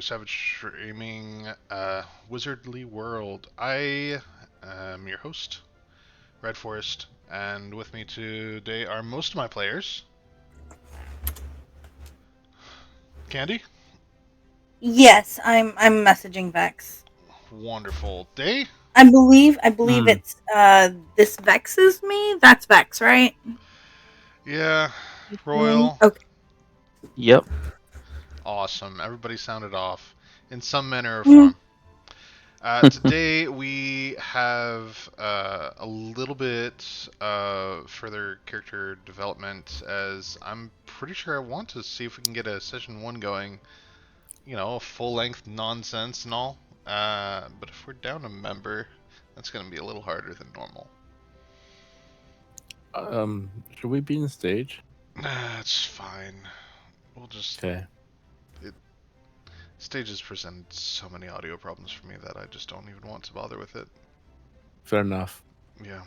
Savage Streaming Wizardly World. I am your host, Red Forest, and with me today are most of my players. Candy? Yes, I'm messaging Vex. Wonderful. Day? I believe Hmm. it's this vexes me. That's Vex, right? Yeah. Me. Royal? Okay. Yep. Awesome. Everybody sounded off in some manner or Mm. form. Today we have a little bit further character development, as I'm pretty sure I want to see if we can get a session 1 going. Full length nonsense and all. But if we're down a member, that's going to be a little harder than normal. Should we be in stage? That's fine. We'll just. Okay. It, Stages present so many audio problems for me that I just don't even want to bother with it. Fair enough. Yeah.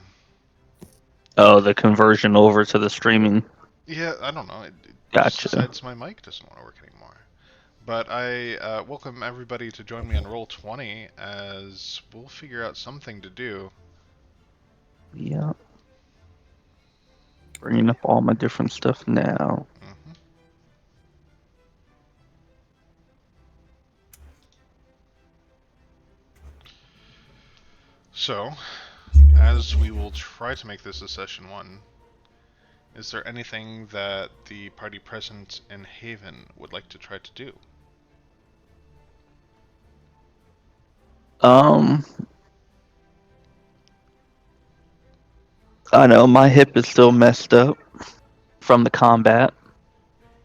Oh, the conversion over to the streaming. Yeah, I don't know. It just Gotcha. decides my mic doesn't want to work anymore. But I welcome everybody to join me on Roll20 as we'll figure out something to do. Yeah. Bringing up all my different stuff now. hmm So, as we will try to make this a session 1, is there anything that the party present in Haven would like to try to do? Um, I know my hip is still messed up from the combat.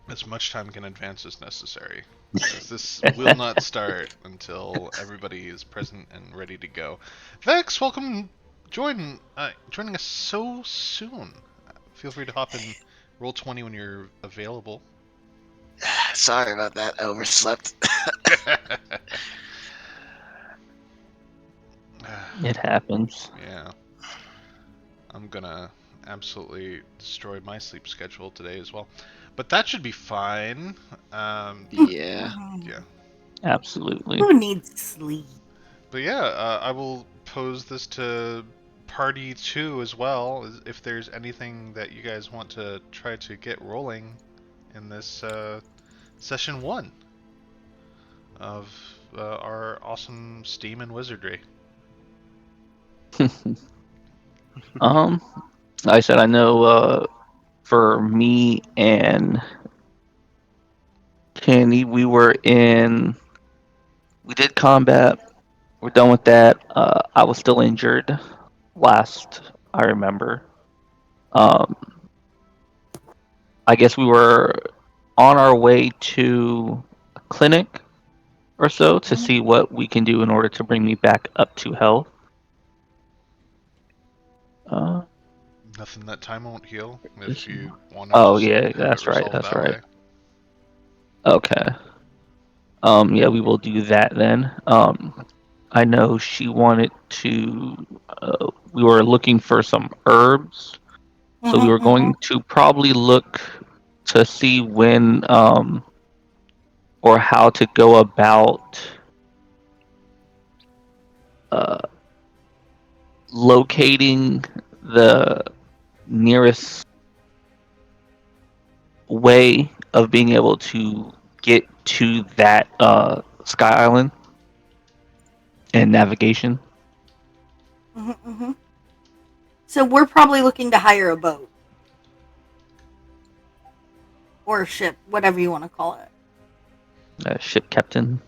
As much time in advance as necessary, as this will not start until everybody is present and ready to go. Vex, welcome, joining us so soon. Feel free to hop in Roll20 when you're available. Sorry about that. I overslept. It happens. Yeah, I'm gonna absolutely destroy my sleep schedule today as well, but that should be fine. Yeah. Yeah, Absolutely. Who needs sleep? but yeah, I will pose this to party 2 as well. If there's anything that you guys want to try to get rolling in this session 1 of our awesome Steam and Wizardry. um, like I said, I know for me and Candy, we did combat. We're done with that. I was still injured last I remember. Um, I guess we were on our way to a clinic or so to Mhm. see what we can do in order to bring me back up to health. Uh, Nothing that time won't heal if this- you want to oh just yeah, have it that's right. resolved That's that right. way. Okay. Yeah, we will do that then. I know she wanted to. We were looking for some herbs, so we Mhm. were Mhm. going to probably look to see when or how to go about uh, locating the nearest way of being able to get to that Sky Island and navigation. Mhm. Mhm. So we're probably looking to hire a boat or a ship, whatever you want to call it. Ship captain,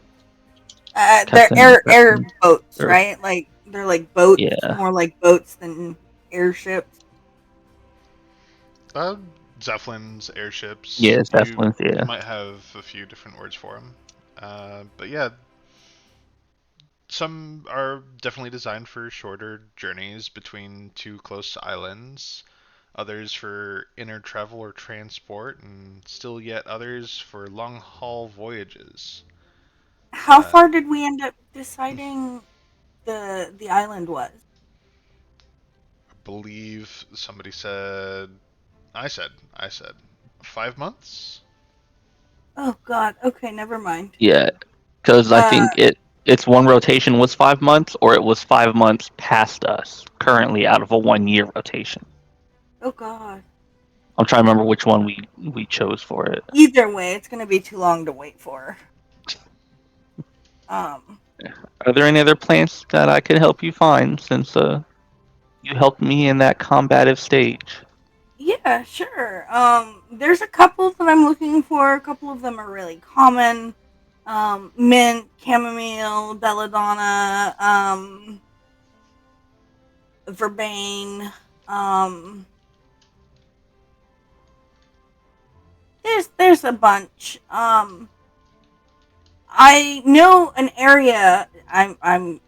They're captain, air captain, boats, or right? Like they're like boats, yeah, more like boats than airships. Uh, Zeppelins, airships, yeah, you Zeppelins, you yeah. might have a few different words for them. But yeah, some are definitely designed for shorter journeys between two close islands, others for inner travel or transport, and still yet others for long haul voyages. How Uh, far did we end up deciding the island was? I believe somebody said, I said 5 months? Oh God. Okay, never mind. Yeah, Because I think its one rotation was 5 months, or it was 5 months past us. Currently, out of a 1 year rotation. Oh God. I'm trying to remember which one we chose for it. Either way, it's gonna be too long to wait for. Are there any other plants that I could help you find, since you helped me in that combative stage? Yeah, sure. There's a couple that I'm looking for. A couple of them are really common. Mint, chamomile, belladonna, verbane. Um, there's a bunch. I know an area. I'm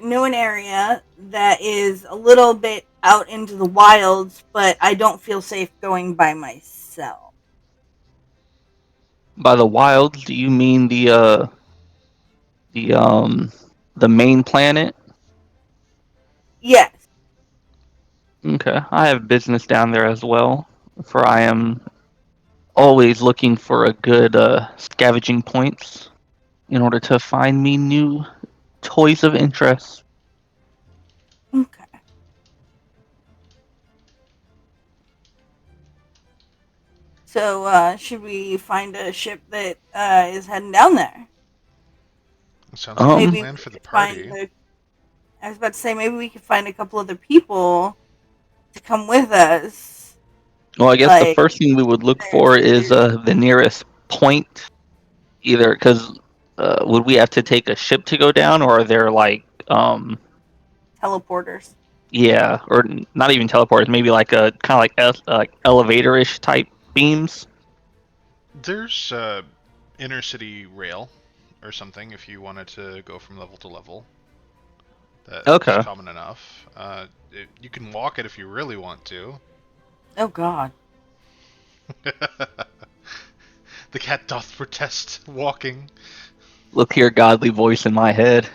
know an area that is a little bit out into the wilds, but I don't feel safe going by myself. By the wilds, do you mean the the main planet? Yes. Okay, I have business down there as well, for I am always looking for a good scavenging points in order to find me new toys of interest. Okay. So, should we find a ship that is heading down there? Sounds like a Um, Maybe we plan for the could find party. the. I was about to say maybe we could find a couple other people to come with us. well, I guess the Like, first thing we would look for is the nearest point, either because would we have to take a ship to go down, or are there like teleporters. yeah, or not even teleporters, maybe like a kind of like elevator-ish type beams? There's inner city rail or something if you wanted to go from level to level. That's Okay. common enough. You can walk it if you really want to. Oh God. The cat doth protest walking. Look here, godly voice in my head.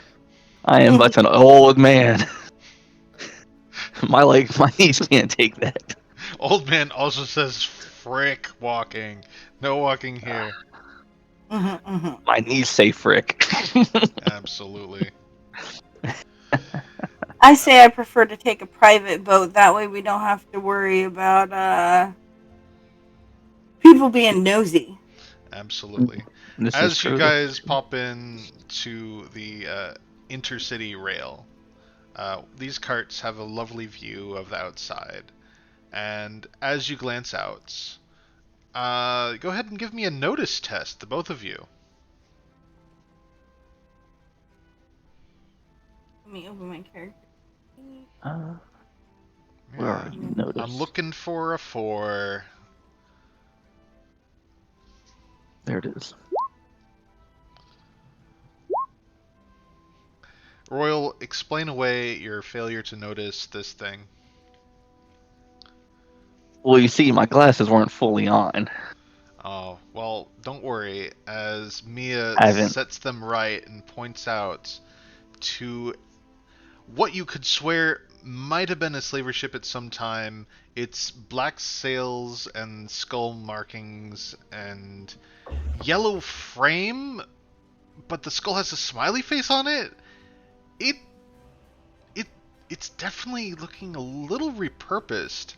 I am but an old man. My legs, my knees can't take that. Old man also says frick walking. No walking here. My knees say frick. Absolutely. I say I prefer to take a private boat. That way we don't have to worry about people being nosy. Absolutely. This is As you true. This is guys true. pop in to the intercity rail, these carts have a lovely view of the outside. And as you glance out, go ahead and give me a notice test, the both of you. Let me open my character. Uh, where Yeah, are you? I'm Notice. looking for a 4. There it is. Royal, explain away your failure to notice this thing. Well, you see, my glasses weren't fully on. Oh, well, don't worry, as Mia I haven't. sets them right and points out to what you could swear might have been a slaver ship at some time. It's black sails and skull markings and yellow frame, but the skull has a smiley face on it. It it it's definitely looking a little repurposed,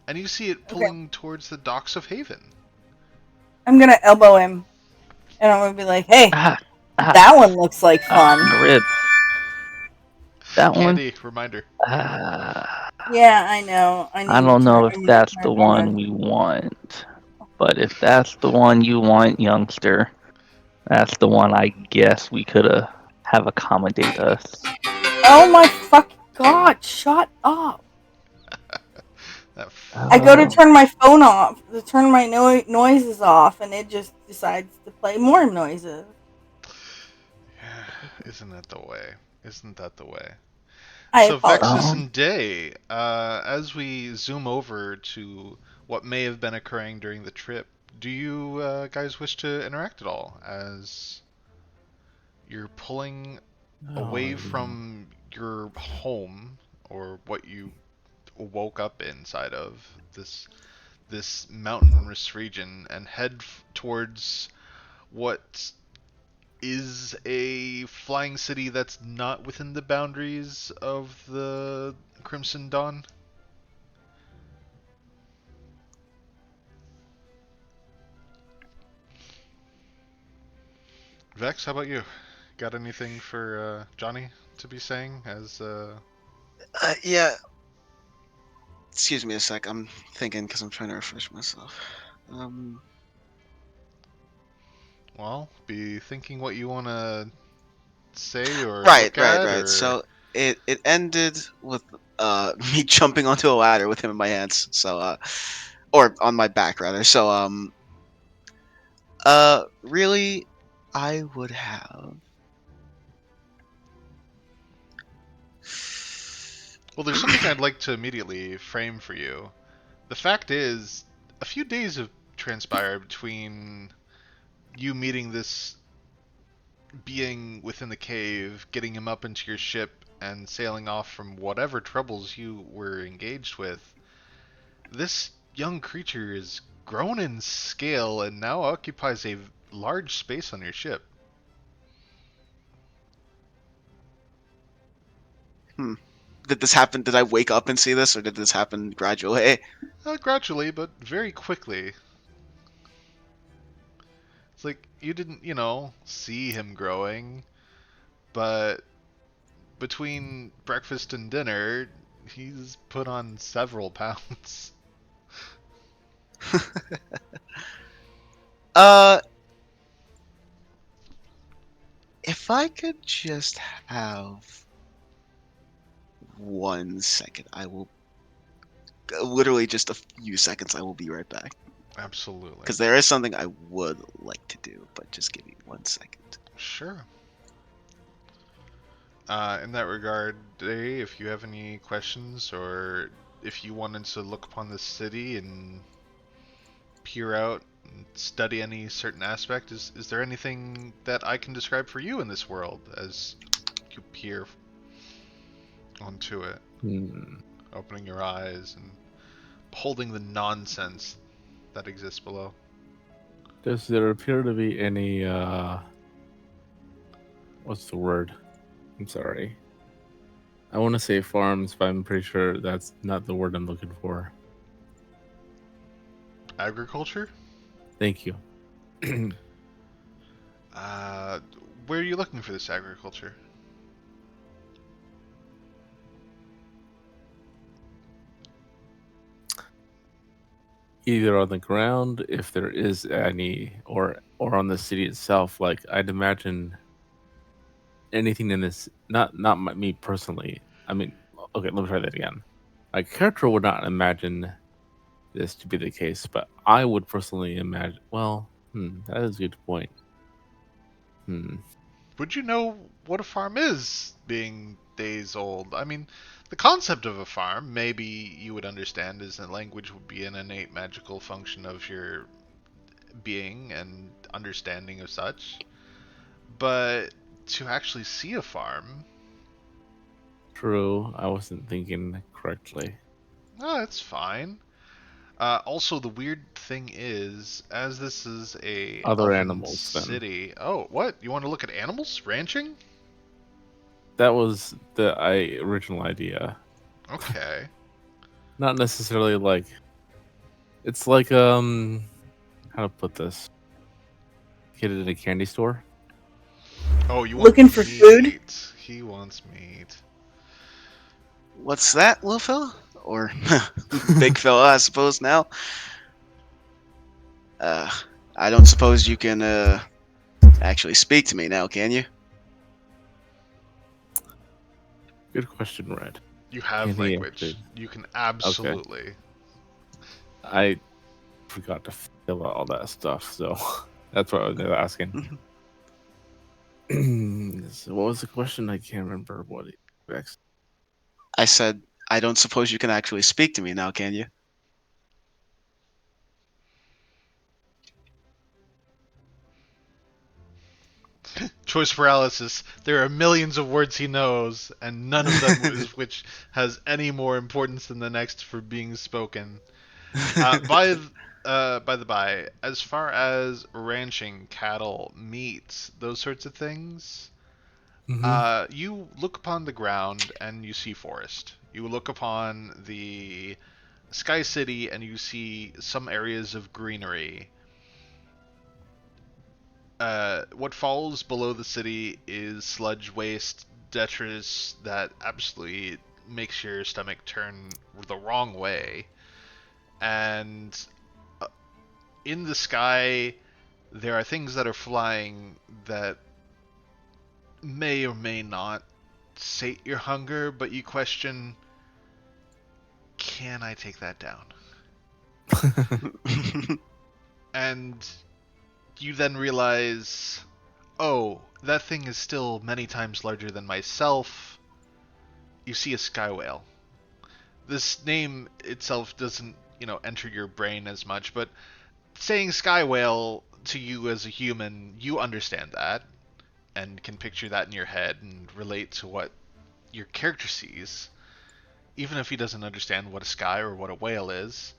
and you see it Okay. pulling towards the docks of Haven. I'm gonna elbow him, and I'm gonna be like, "Hey, Ah, that one looks like fun." my ribs. That one. Candy reminder. Ah, Yeah, I know. I I need to don't turn. know I if need to that's turn the on one that. we want. But if that's the one you want, youngster, that's the one I guess we could have accommodate us. Oh my fucking god! Shut up! That I go to Oh, turn my phone off, to turn my noises off, and it just decides to play more noises. isn't that the way? Isn't that the way? I So Vexus apologize. oh, and Day, as we zoom over to what may have been occurring during the trip, do you guys wish to interact at all as you're pulling away from your home or what you woke up inside of this mountainous region and head towards what is a flying city that's not within the boundaries of the Crimson Dawn? Vex, how about you? Got anything for Johnny to be saying as Yeah. Excuse me a sec. I'm thinking because I'm trying to refresh myself. Um. well, be thinking what you want to say or Right, look right, at right. or So it ended with me jumping onto a ladder with him in my hands. So or on my back rather. So really, I would have. well, there's something I'd like to immediately frame for you. The fact is, a few days have transpired between you meeting this being within the cave, getting him up into your ship, and sailing off from whatever troubles you were engaged with. This young creature is grown in scale and now occupies a large space on your ship. Hmm. Did this happen? Did I wake up and see this, or did this happen gradually? Gradually, but very quickly. It's like you didn't, see him growing, but between breakfast and dinner, he's put on several pounds. uh, if I could just have 1 second, I will. Literally just a few seconds. I will be right back. Absolutely. Because there is something I would like to do, but just give me 1 second. Sure. In that regard, Day, if you have any questions or if you wanted to look upon the city and peer out and study any certain aspect, is there anything that I can describe for you in this world as you peer onto it, opening your eyes and beholding the nonsense that exists below? Does there appear to be any what's the word? I'm sorry. I want to say farms, but I'm pretty sure that's not the word I'm looking for. Agriculture? Thank you. Uh, where are you looking for this agriculture? Either on the ground, if there is any, or on the city itself. Like I'd imagine anything in this. Not me personally. I mean, okay, let me try that again. My character would not imagine this to be the case, but I would personally imagine. Well, that is a good point. Would you know what a farm is, being days old? I mean, the concept of a farm, maybe you would understand, as in language would be an innate magical function of your being and understanding of such. But to actually see a farm, True, I wasn't thinking correctly. oh, it's fine. Also, the weird thing is, as this is a Other elven animals, then. city. Oh, what? You want to look at animals ranching? That was the original idea. Okay. Not necessarily like. It's like how to put this? Kid in a candy store. Oh, you want Looking for meat? food? He wants meat. What's that, little fella? Or big fella, I suppose now. Uh, I don't suppose you can actually speak to me now, can you? Good question, Red. You have Can he language. actually- You can absolutely. I forgot to fill out all that stuff, so that's what I was asking. So what was the question? I can't remember what it was. I said, I don't suppose you can actually speak to me now, can you? Choice paralysis. There are millions of words he knows, and none of them is which has any more importance than the next for being spoken. By By the by, as far as ranching, cattle, meat, those sorts of things, Mm-hmm. you look upon the ground and you see forest. You look upon the Sky City and you see some areas of greenery. What falls below the city is sludge waste, detritus that absolutely makes your stomach turn the wrong way. And uh, in the sky, there are things that are flying that may or may not sate your hunger, but you question, can I take that down? And you then realize, oh, that thing is still many times larger than myself. You see a sky whale. This name itself doesn't, enter your brain as much, but saying sky whale to you as a human, you understand that and can picture that in your head and relate to what your character sees, even if he doesn't understand what a sky or what a whale is.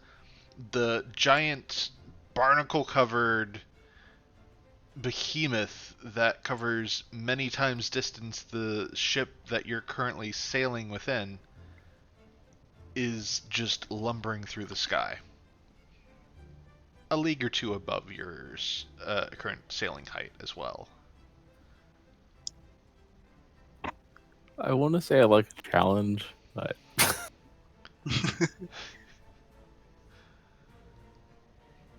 The giant barnacle covered behemoth that covers many times distance the ship that you're currently sailing within is just lumbering through the sky. A league or two above your current sailing height as well. I want to say I like a challenge, but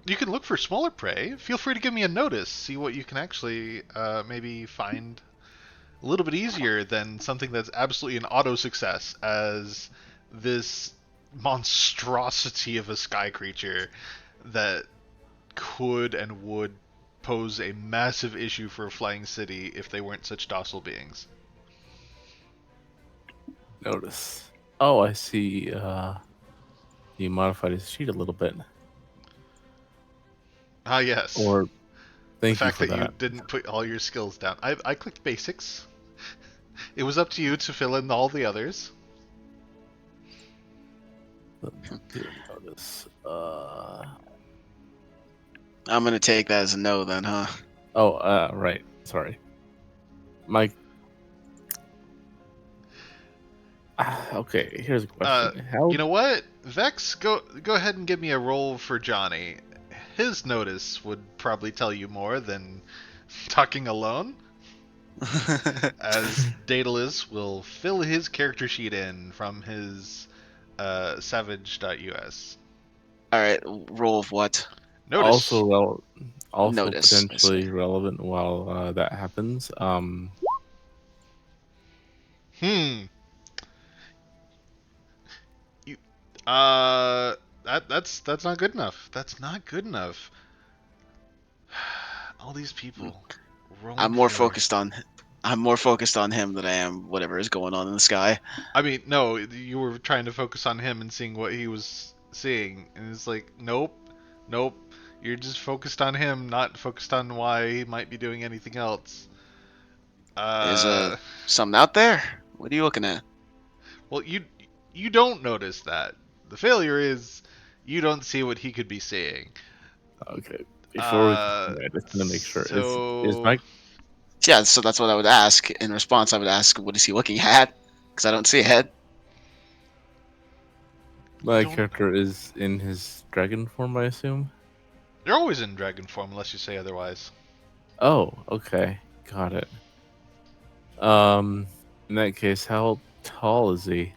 You can look for smaller prey. Feel free to give me a notice. See what you can actually maybe find a little bit easier than something that's absolutely an auto success as this monstrosity of a sky creature that could and would pose a massive issue for a flying city if they weren't such docile beings. notice. Oh, I see. You modified his sheet a little bit. Ah, yes. Or The thank you fact for that you that. didn't put all your skills down. I clicked basics. It was up to you to fill in all the others. Let me do a notice. I'm gonna take that as a no then, huh? Oh, right. Sorry. Mike. Okay, here's a question. How You know what? Vex, go ahead and give me a roll for Johnny. His notice would probably tell you more than talking alone, as Daedalus will fill his character sheet in from his savage.us. All right, roll of what? Notice. also Notice. I see. potentially relevant while that happens. Hmm. You. That's not good enough. That's not good enough. All these people rolling I'm more for. focused on. I'm more focused on him than I am whatever is going on in the sky. I mean, no, you were trying to focus on him and seeing what he was seeing, and it's like, nope, nope. You're just focused on him, not focused on why he might be doing anything else. Is Uh, something out there? What are you looking at? well, you don't notice that. The failure is you don't see what he could be seeing. Okay. Before we Uh, continue, I just want to make sure is so Mike. Yeah, so that's what I would ask. In response, I would ask, "What is he looking at?" Because I don't see a head. you My don't. character is in his dragon form, I assume. You're always in dragon form unless you say otherwise. Oh, okay, got it. Um, in that case, how tall is he?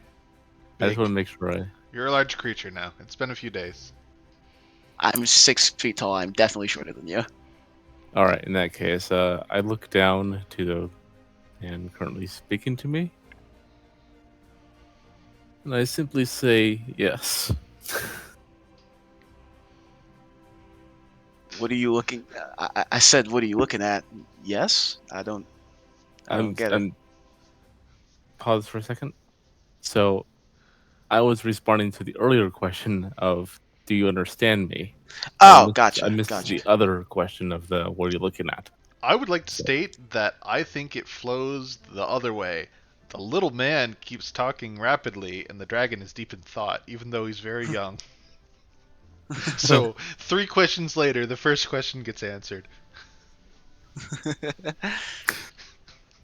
I just want Big. to make sure I. You're a large creature now. It's been a few days. I'm 6 feet tall. I'm definitely shorter than you. All right, in that case, I look down to the man currently speaking to me, and I simply say yes. What are you looking? I said, "What are you looking at?" Yes, I don't. I don't get it. I'm pause for a second. So I was responding to the earlier question of "Do you understand me?" Oh, I gotcha, missed gotcha. the other question of the "What are you looking at?" I would like to So state that I think it flows the other way. The little man keeps talking rapidly, and the dragon is deep in thought, even though he's very young. So 3 questions later, the first question gets answered.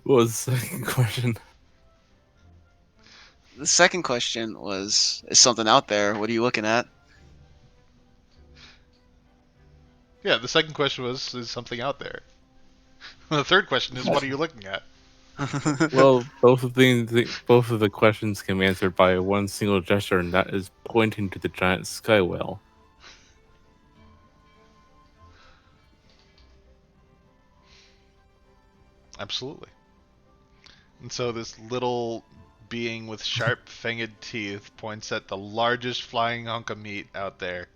What was the second question? The second question was, is something out there? What are you looking at? Yeah, the second question was, is something out there? The third question is, what are you looking at? Well, both of the questions can be answered by one single gesture, and that is pointing to the giant sky whale. Absolutely. And so this little being with sharp fanged teeth points at the largest flying hunk of meat out there.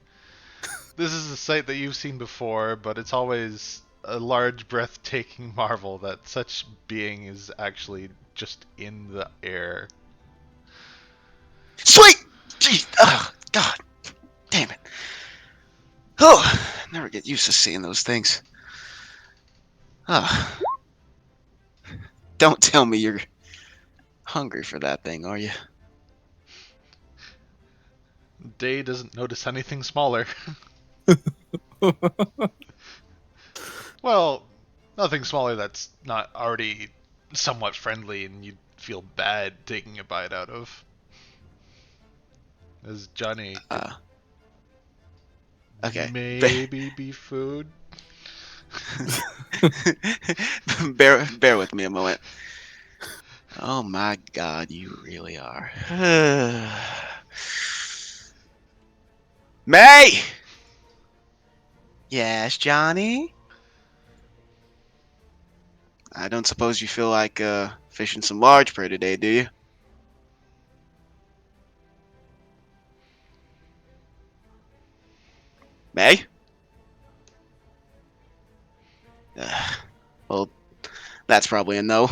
This is a sight that you've seen before, but it's always a large, breathtaking marvel that such being is actually just in the air. Sweet! Jeez, oh, God damn it. Oh, never get used to seeing those things. Oh, don't tell me you're hungry for that thing, are you? Day doesn't notice anything smaller. Well, nothing smaller that's not already somewhat friendly and you'd feel bad taking a bite out of. As Johnny could Okay. maybe be food. bear with me a moment. Oh my God, you really are. May! Yes, Johnny? I don't suppose you feel like fishing some large prey today, do you? May? Well, that's probably a no.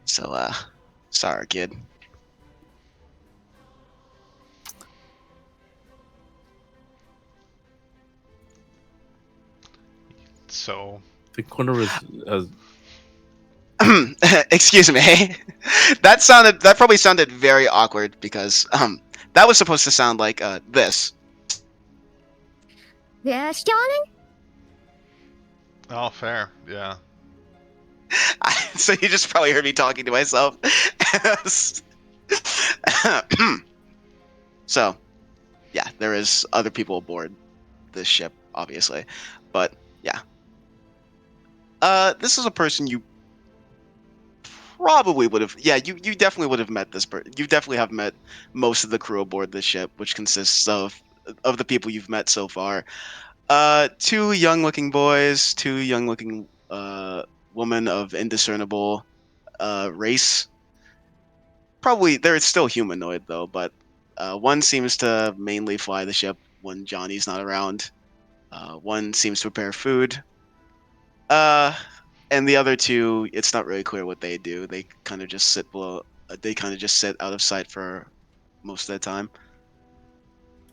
So, sorry, kid. So The corner was Excuse me. That probably sounded very awkward because that was supposed to sound like this. Yes, Johnny? oh, fair, yeah. So you just probably heard me talking to myself. So, yeah, there is other people aboard this ship, obviously, but yeah. This is a person you probably would have. Yeah, you definitely would have met this person. You definitely have met most of the crew aboard this ship, which consists of the people you've met so far. Two young-looking boys, two young-looking women of indiscernible race. Probably they're still humanoid though, but one seems to mainly fly the ship when Johnny's not around. One seems to prepare food. Uh, and the other two, it's not really clear what they do. They kind of just sit below. They kind of just sit out of sight for most of the time.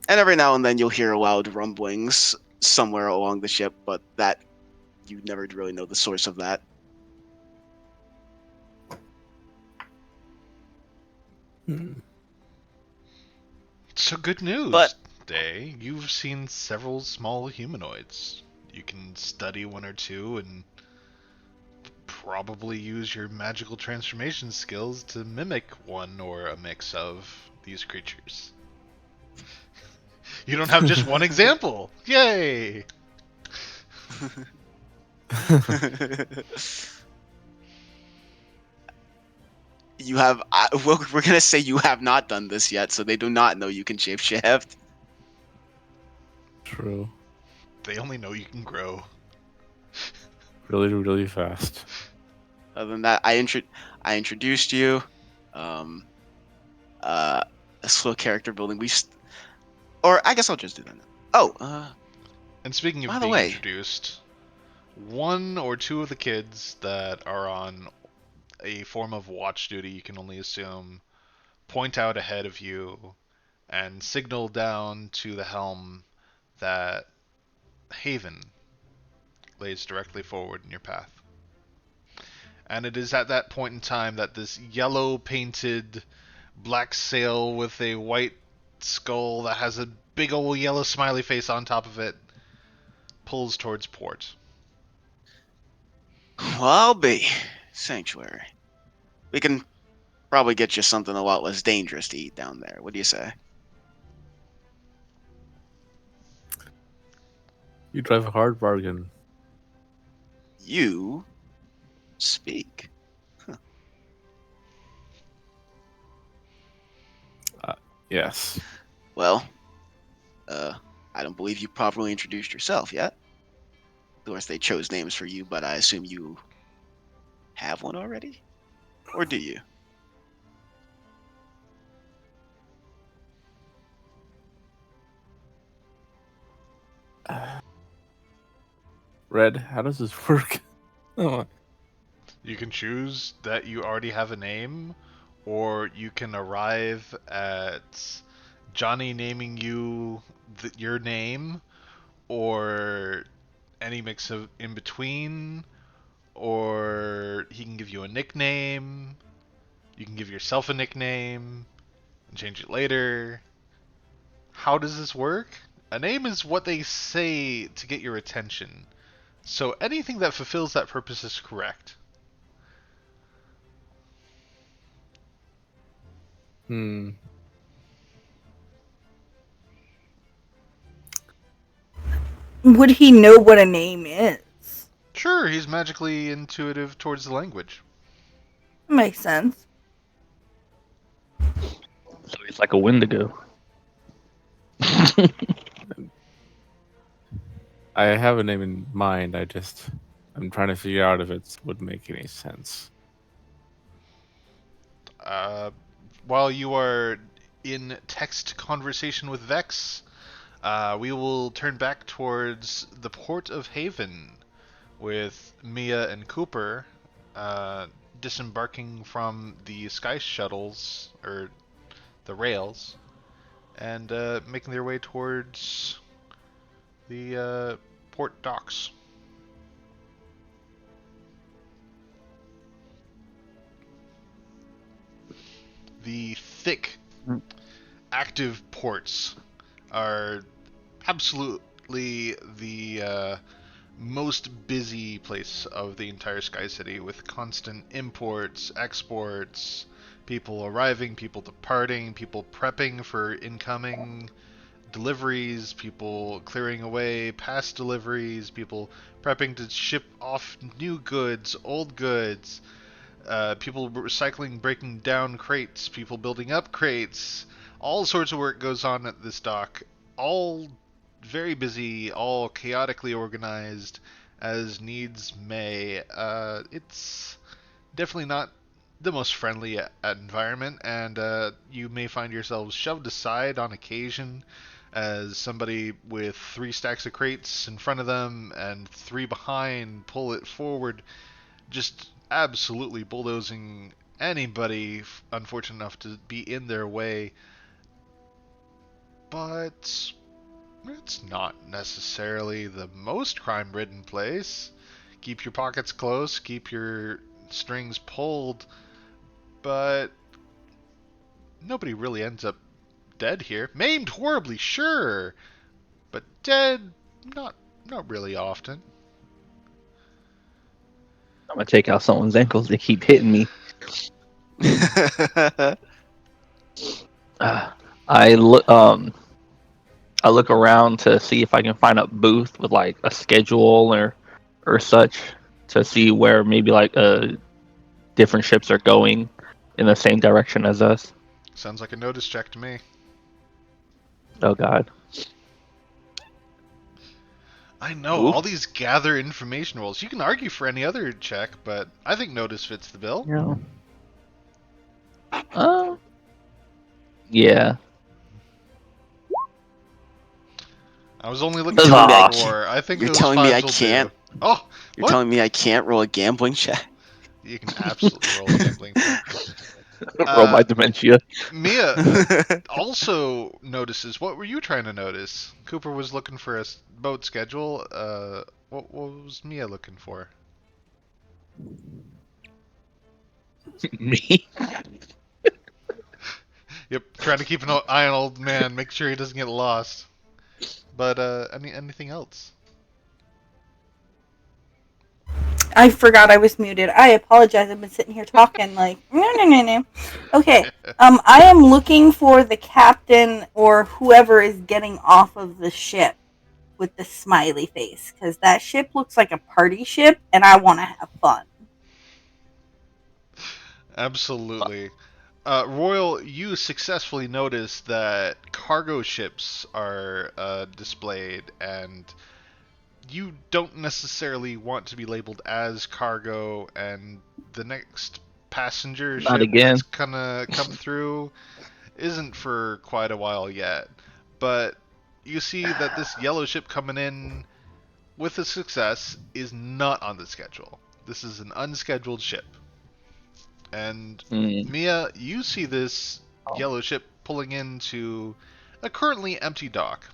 And every now and then you'll hear loud rumblings somewhere along the ship, but that you never really know the source of that. So good news, But Day. You've seen several small humanoids. You can study one or two and probably use your magical transformation skills to mimic one or a mix of these creatures. You don't have just one example. Yay! you have. We're gonna say you have not done this yet, so they do not know you can shapeshift. true. They only know you can grow. Really, really fast. Other than that, I introduced you. Um, uh, a slow character building. Or I guess I'll just do that now. Oh, And speaking by of the being way, introduced, one or two of the kids that are on a form of watch duty, you can only assume, point out ahead of you and signal down to the helm that Haven lays directly forward in your path. And it is at that point in time that this yellow painted black sail with a white skull that has a big old yellow smiley face on top of it pulls towards port. Well, I'll be. Sanctuary. We can probably get you something a lot less dangerous to eat down there. What do you say? You drive a hard bargain. You speak. Yes. Well, I don't believe you properly introduced yourself yet. Of course, they chose names for you, but I assume you have one already? Or do you? Red, how does this work? Oh, You can choose that you already have a name, or you can arrive at Johnny naming you your name, or any mix of in between, or he can give you a nickname. You can give yourself a nickname and change it later. How does this work? A name is what they say to get your attention. So anything that fulfills that purpose is correct. hmm. Would he know what a name is? Sure, he's magically intuitive towards the language. Makes sense. So he's like a Wendigo. I have a name in mind. I'm trying to figure out if it would make any sense. Uh, while you are in text conversation with Vex, we will turn back towards the port of Haven with Mia and Cooper disembarking from the sky shuttles, or the rails, and making their way towards the port docks. The thick, active ports are absolutely the most busy place of the entire Sky City, with constant imports, exports, people arriving, people departing, people prepping for incoming deliveries, people clearing away past deliveries, people prepping to ship off new goods, old goods, people recycling, breaking down crates, people building up crates. All sorts of work goes on at this dock. All very busy, all chaotically organized as needs may. It's definitely not the most friendly environment, and you may find yourselves shoved aside on occasion as somebody with 3 stacks of crates in front of them and 3 behind pull it forward, just absolutely bulldozing anybody unfortunate enough to be in their way. But it's not necessarily the most crime-ridden place. Keep your pockets close, keep your strings pulled, but nobody really ends up dead here. Maimed horribly, sure, but dead, not really often. I'm gonna take out someone's ankles. They keep hitting me. Uh, I look I look around to see if I can find a booth with like a schedule or such to see where maybe like different ships are going in the same direction as us. Sounds like a notice check to me. Oh God. I know, Ooh. all these gather information rolls. You can argue for any other check, but I think notice fits the bill. Yeah. Yeah. I was only looking You're at telling me I Ah. can't. 4. I think You're those telling me I 5s will can't. do. Oh, You're what? telling me I can't roll a gambling check. You can absolutely roll a gambling check. Roll my dementia. Mia also notices. What were you trying to notice? Cooper was looking for a boat schedule. What was Mia looking for? Me. Yep. Trying to keep an eye on old man, make sure he doesn't get lost. But anything else? I forgot I was muted. I apologize. I've been sitting here talking like no. Okay. I am looking for the captain or whoever is getting off of the ship with the smiley face because that ship looks like a party ship, and I want to have fun. Absolutely. Royal, you successfully noticed that cargo ships are displayed, and you don't necessarily want to be labeled as cargo, and the next passenger Not ship again. that's gonna come through isn't for quite a while yet. But you see that this yellow ship coming in with a success is not on the schedule. This is an unscheduled ship. And Mm. Mia, you see this yellow ship pulling into a currently empty dock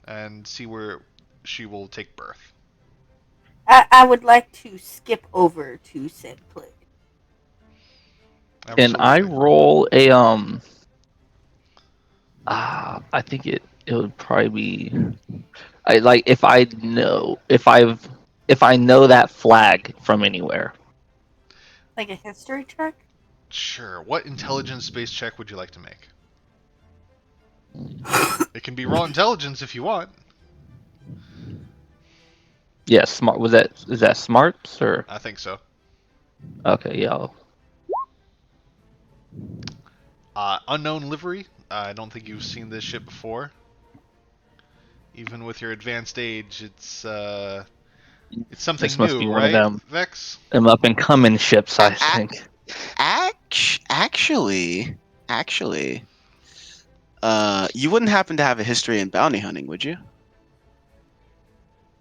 and see where she will take berth. I would like to skip over to said place. Can I Absolutely. roll a I think it would probably be I like if I know that flag from anywhere. Like a history check? Sure. What intelligence based check would you like to make? It can be raw intelligence if you want. Yeah, smart. Is that smarts or I think so. okay? Yeah. Unknown livery. I don't think you've seen this ship before. Even with your advanced age, it's something This must new, be one of right, them Vex? up and coming ships, I think. Actually, you wouldn't happen to have a history in bounty hunting, would you?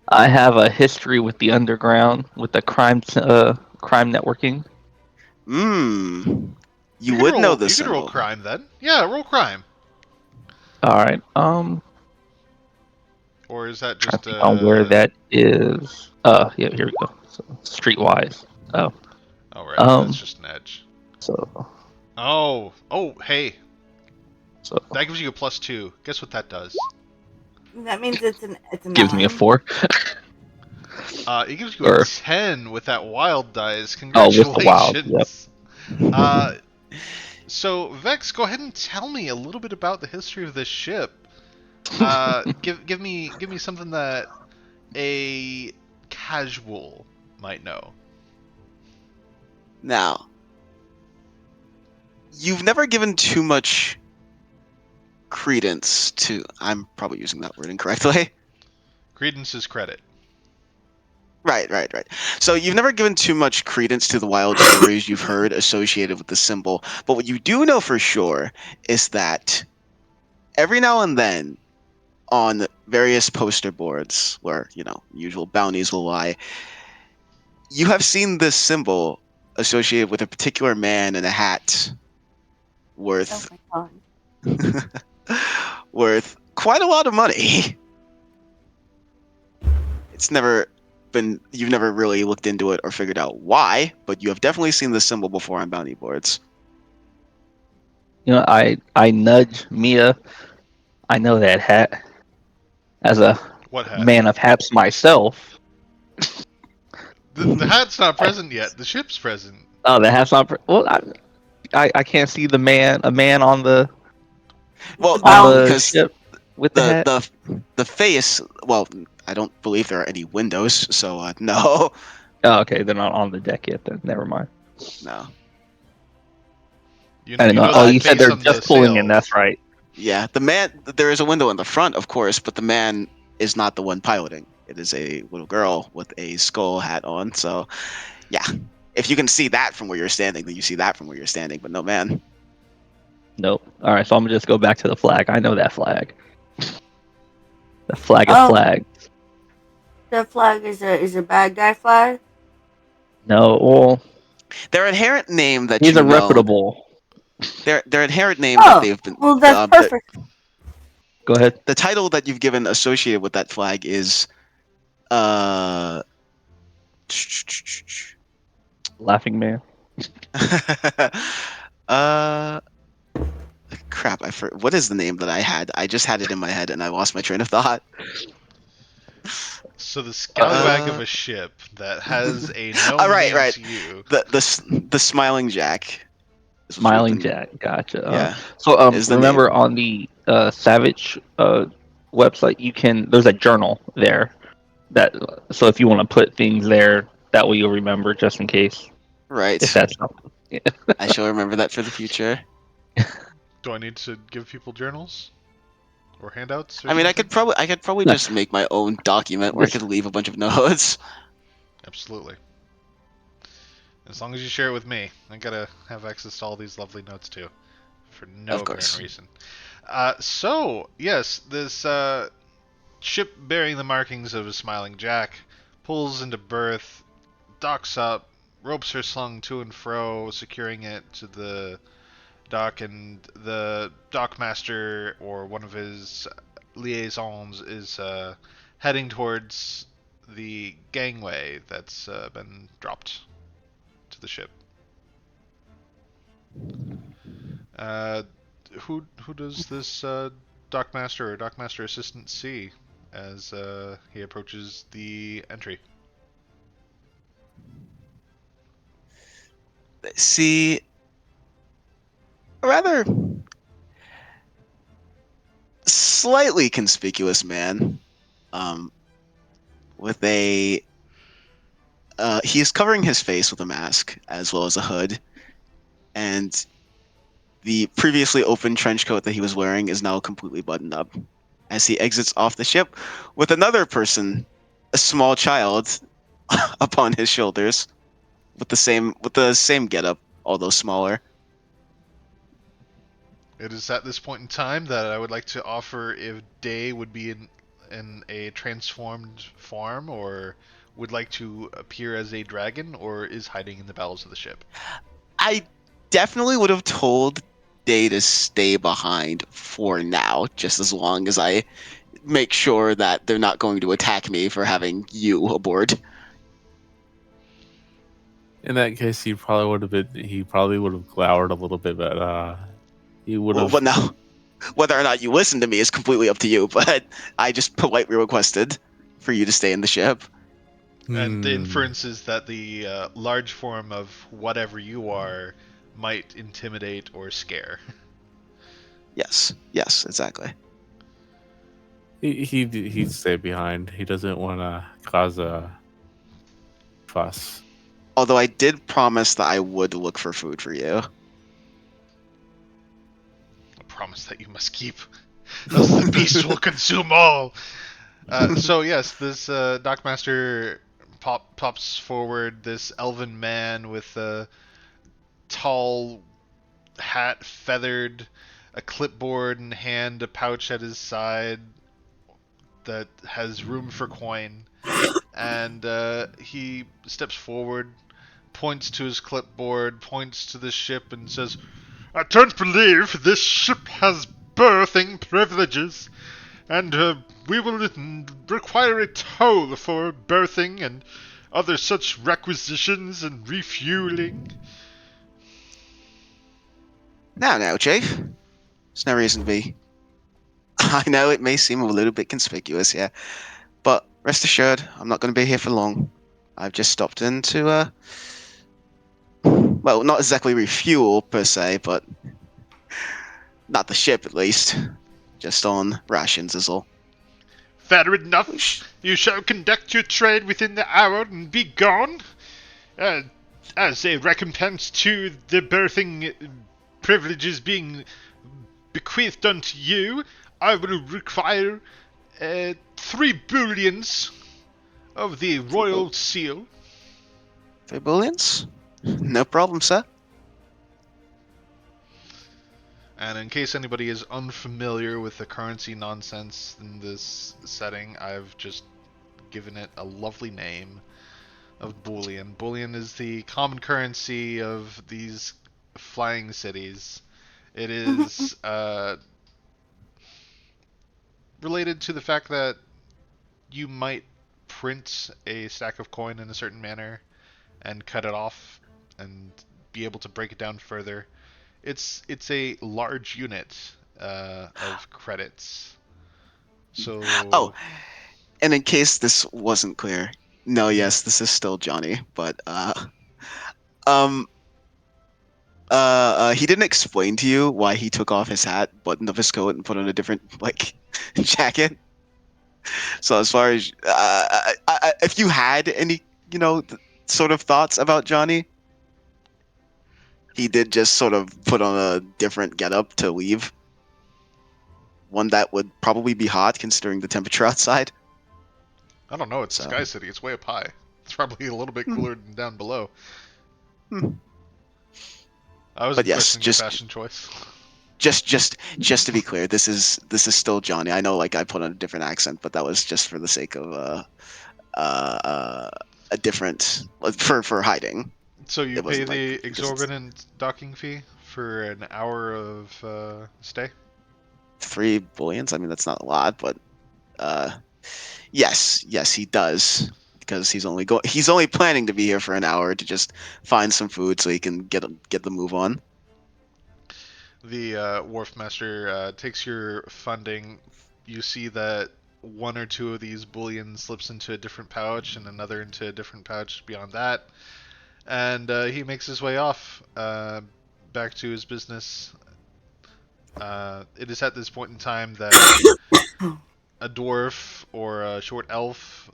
I have a history with the underground, with the crime networking. You would know the You could roll symbol. crime then. Yeah, roll crime. All right. Or is that Trying to just think on where that is. Yeah, here we go. So, streetwise. Oh, Oh right, that's um, just an edge. so Oh, hey, so that gives you a +2. Guess what that does? That means it's a gives me a 9. 4. It gives you a Or 10 with that wild dice. with the wild. Yep. Congratulations. Uh, so Vex, go ahead and tell me a little bit about the history of this ship. Give me something that a casual might know. Now, you've never given too much credence to. I'm probably using that word incorrectly. Credence is credit. Right. So you've never given too much credence to the wild stories you've heard associated with the symbol. But what you do know for sure is that every now and then on various poster boards where, usual bounties will lie, you have seen this symbol associated with a particular man in a hat Oh worth my god. worth quite a lot of money. It's never you've never really looked into it or figured out why, but you have definitely seen this symbol before on bounty boards. I nudge Mia. I know that hat as a What hat? man of hats myself. The hat's not present yet. The ship's present. Oh, the hat's not. Well, I can't see a man on the Well, no, Bounty. because ship with the the hat. the face. Well, I don't believe there are any windows, so no, Oh, okay, they're not on the deck yet. Then never mind. no. I didn't You know. know Oh, the you said face they're on the just pulling in. sail. That's right. Yeah, the man. There is a window in the front, of course, but the man is not the one piloting. It is a little girl with a skull hat on. So, yeah, if you can see that from where you're standing, then you see that from where you're standing. But no, man. Nope. All right, so I'm gonna just go back to the flag. I know that flag. The flag of Oh, flag. that flag is a bad guy flag. No, well, Their inherent name that he's you a know. reputable. Their inherent name that Oh, they've been. well that's perfect. Go ahead. The title that you've given associated with that flag is uh Laughing man. uh Crap! What is the name that I had? I just had it in my head and I lost my train of thought. So the scallywag of Uh, a ship that has a all gnome right, named right. you. The Smiling Jack is what we've Smiling been. Jack, gotcha. Yeah, So is the name. remember on the Savage website, there's a journal there that so if you want to put things there, that way you'll remember just in case if Right. that's something. Yeah. I shall remember that for the future. Do I need to give people journals or handouts or I mean, something? I could probably just make my own document where I could Just leave a bunch of notes. Absolutely. As long as you share it with me, I gotta have access to all these lovely notes too, for no Of apparent course. reason. So yes, this ship bearing the markings of a smiling Jack pulls into berth, docks up, ropes are slung to and fro, securing it to the dock, and the dockmaster or one of his liaisons is heading towards the gangway that's been dropped to the ship. Uh, who does this dockmaster or dockmaster assistant see as he approaches the entry? See, a rather slightly conspicuous man, um, with a he is covering his face with a mask as well as a hood, and the previously open trench coat that he was wearing is now completely buttoned up as he exits off the ship with another person, a small child, upon his shoulders with the same getup, although smaller. It is at this point in time that I would like to offer if Day would be in a transformed form, or would like to appear as a dragon, or is hiding in the bowels of the ship. I definitely would have told Day to stay behind for now, just as long as I make sure that they're not going to attack me for having you aboard. In that case, he probably would have glowered a little bit, but he would Well, have. but now, whether or not you listen to me is completely up to you, but I just politely requested for you to stay in the ship. And the Hmm. inference is that the large form of whatever you are might intimidate or scare. Yes, yes, exactly. He'd stay behind. He doesn't want to cause a fuss. Although I did promise that I would look for food for you. A promise that you must keep, else the beast will consume all. So yes, this Dockmaster pops forward. This elven man with a tall hat, feathered, a clipboard in hand, a pouch at his side that has room for coin, and he steps forward, points to his clipboard, points to the ship, and says, "I don't believe this ship has birthing privileges, and we will require a toll for birthing and other such requisitions and refueling." Now, Chief. There's no reason to be. I know it may seem a little bit conspicuous, yeah, but rest assured, I'm not going to be here for long. I've just stopped in to, well, not exactly refuel per se, but not the ship at least. Just on rations is all. Fair enough. Which, You shall conduct your trade within the hour and be gone. Uh, as a recompense to the birthing privileges being bequeathed unto you, I will require 3 bullions of the three, bull- royal seal. 3 bullions? No problem, sir. And in case anybody is unfamiliar with the currency nonsense in this setting, I've just given it a lovely name of bullion. Bullion is the common currency of these flying cities. It is related to the fact that you might print a stack of coin in a certain manner and cut it off and be able to break it down further. It's a large unit of credits. So Oh, and in case this wasn't clear, no, mhm. yes, this is still Johnny, but um, he didn't explain to you why he took off his hat, buttoned up his coat, and put on a different like jacket. So as far as if you had any, sort of thoughts about Johnny, he did just sort of put on a different getup to leave. One that would probably be hot considering the temperature outside. I don't know. It's So, Sky City. It's way up high. It's probably a little bit hmm, cooler than down below. hmm. I But wasn't yes, questioning your just fashion choice. just to be clear, this is still Johnny. I know, like I put on a different accent, but that was just for the sake of uh a different for hiding. So you It pay wasn't like the because it's exorbitant docking fee for an hour of stay? 3 billions. I mean, that's not a lot, but uh, yes, he does because he's only planning to be here for an hour to just find some food so he can get the move on. The wharf master takes your funding. You see that one or two of these bullion slips into a different pouch and another into a different pouch beyond that. And he makes his way off back to his business. It is at this point in time that a dwarf or a short elf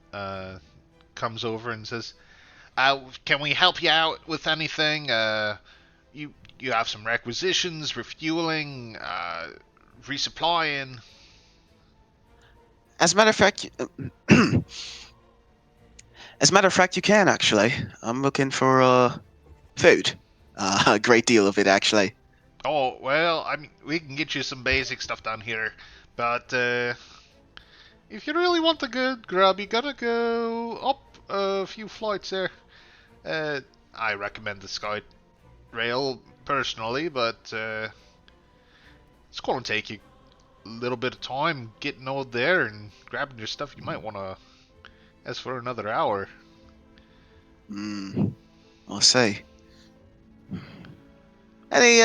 comes over and says, "Can we help you out with anything? You have some requisitions, refueling, resupplying." As a matter of fact, as a matter of fact, you can actually. I'm looking for food. A great deal of it actually. Oh well, I mean, we can get you some basic stuff down here, but if you really want the good grub, you gotta go up a few flights there. Uh, I recommend the Sky Rail personally, but it's gonna take you a little bit of time getting over there and grabbing your stuff. You might wanna ask for another hour. Hmm. I'll say. Any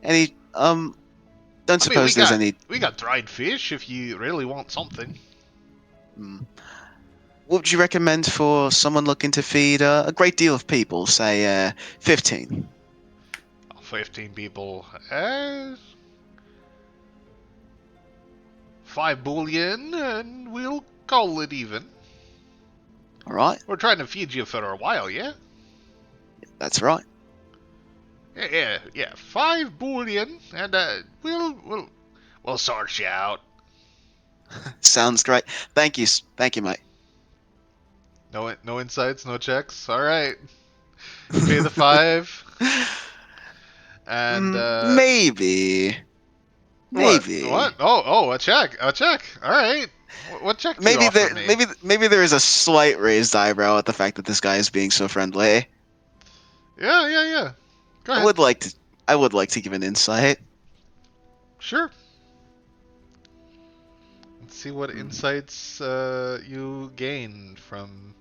any don't I mean, suppose there's any. we got dried fish if you really want something. Hmm. What would you recommend for someone looking to feed a great deal of people? Say 15. 15 people. 5 bullion, and we'll call it even. All right, We're trying to feed you for a while, yeah? that's right. Yeah. 5 bullion, and we'll sort you out. Sounds great. Thank you, mate. No insights, no checks. All right. You pay the 5, and Maybe, maybe, what? Oh, a check, a check. All right. What check do you maybe offer there, me? maybe there is a slight raised eyebrow at the fact that this guy is being so friendly. Yeah. Go I ahead. would like to, I would like to give an insight. Sure. Let's see what Hmm. insights you gain from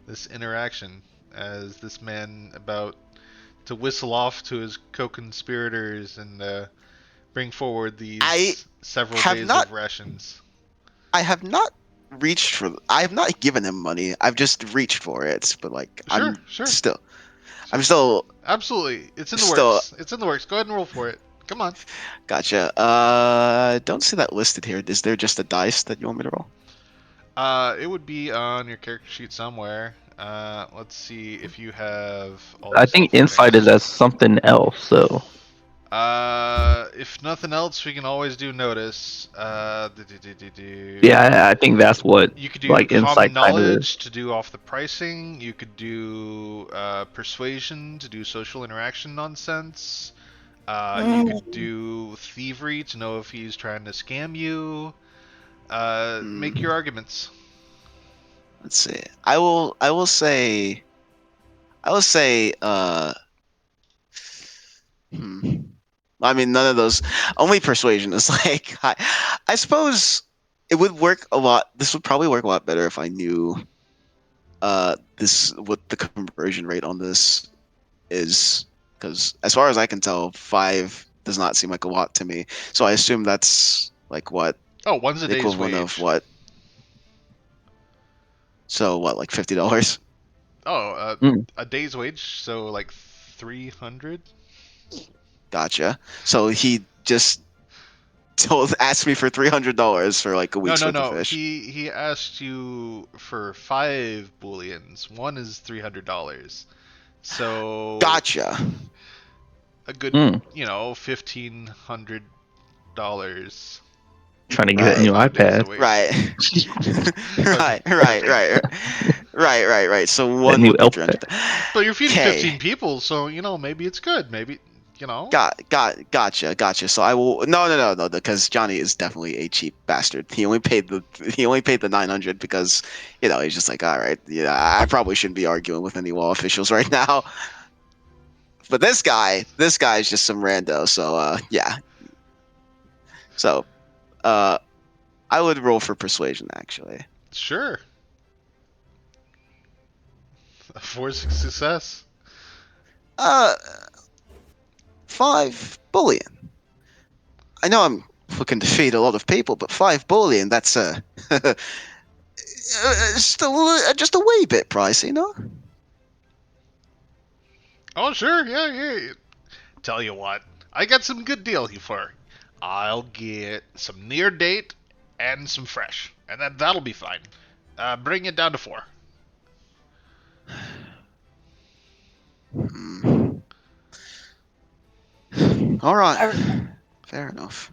this interaction as this man about to whistle off to his co-conspirators and bring forward I these several have days not, of rations. I have not I have not given him money. I've just reached for it, but like Sure. I'm still, Absolutely. It's in the still works. It's in the works. Go ahead and roll for it. Come on. gotcha. Don't see that listed here. Is there just a dice that you want me to roll? It would be on your character sheet somewhere. Let's see if you have all I these think helpful insight is things. as something else. So If nothing else, we can always do notice. yeah, I think that's what You could do like common insight kind of is. knowledge to do off the pricing. You could do persuasion to do social interaction nonsense. You could Mm. do thievery to know if he's trying to scam you. Make your Hmm. arguments. Let's see. I will say hmm. I mean, none of those. Only persuasion is like I suppose it would work a lot. This would probably work a lot better if I knew this what the conversion rate on this is. Because as far as I can tell, 5 does not seem like a lot to me. So I assume that's like what Oh, one's a the day's equivalent of wage. what? So what, like $50? Oh, Mm. a day's wage, so like 300. Gotcha. So he just asked me for $300 for like a No, week's no, worth of no. fish. He asked you for 5 booleans. One is $300. So Gotcha. a good, Mm. $1,500 Trying to get that Right. new 5 days a iPad. week. Right. Or Right. So That one new would be iPad. 300. But you're feeding Okay. 15 people, so maybe it's good. Maybe you know. Gotcha. So I will no, because Johnny is definitely a cheap bastard. He only paid the 900 because he's just like, all right, yeah, I probably shouldn't be arguing with any law officials right now. But this guy is just some rando. So yeah. So uh, I would roll for persuasion actually. Sure. For success. Uh, 5 bullion. I know I'm looking to feed a lot of people, but 5 bullion, that's just a wee bit pricey, no? Oh, sure. Yeah. Tell you what, I got some good deal here for. I'll get some near date and some fresh, and that'll be fine. Bring it down to 4. Hmm. All right, Are, fair enough.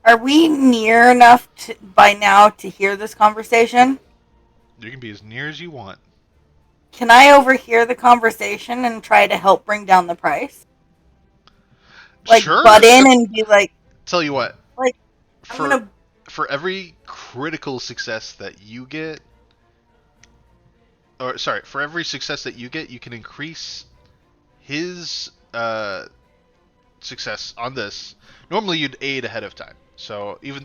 are we near enough by now to hear this conversation? You can be as near as you want. Can I overhear the conversation and try to help bring down the price? Like Sure. butt in and be like, Tell you what, like I'm for gonna. for every critical success that you get, or sorry, for every success that you get, you can increase his success on this. Normally, you'd aid ahead of time, so this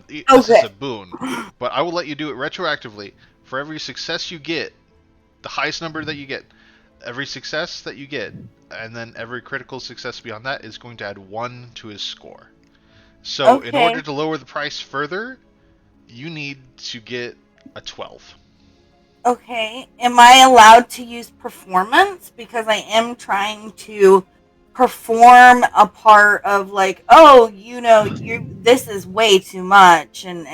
is Okay. a boon. But I will let you do it retroactively. For every success you get, the highest number that you get, every success that you get, and then every critical success beyond that is going to add 1 to his score. So, in order Okay. to lower the price further, you need to get a 12. Okay. Am I allowed to use performance? Because I am trying to perform a part of like, oh, you this is way too much, and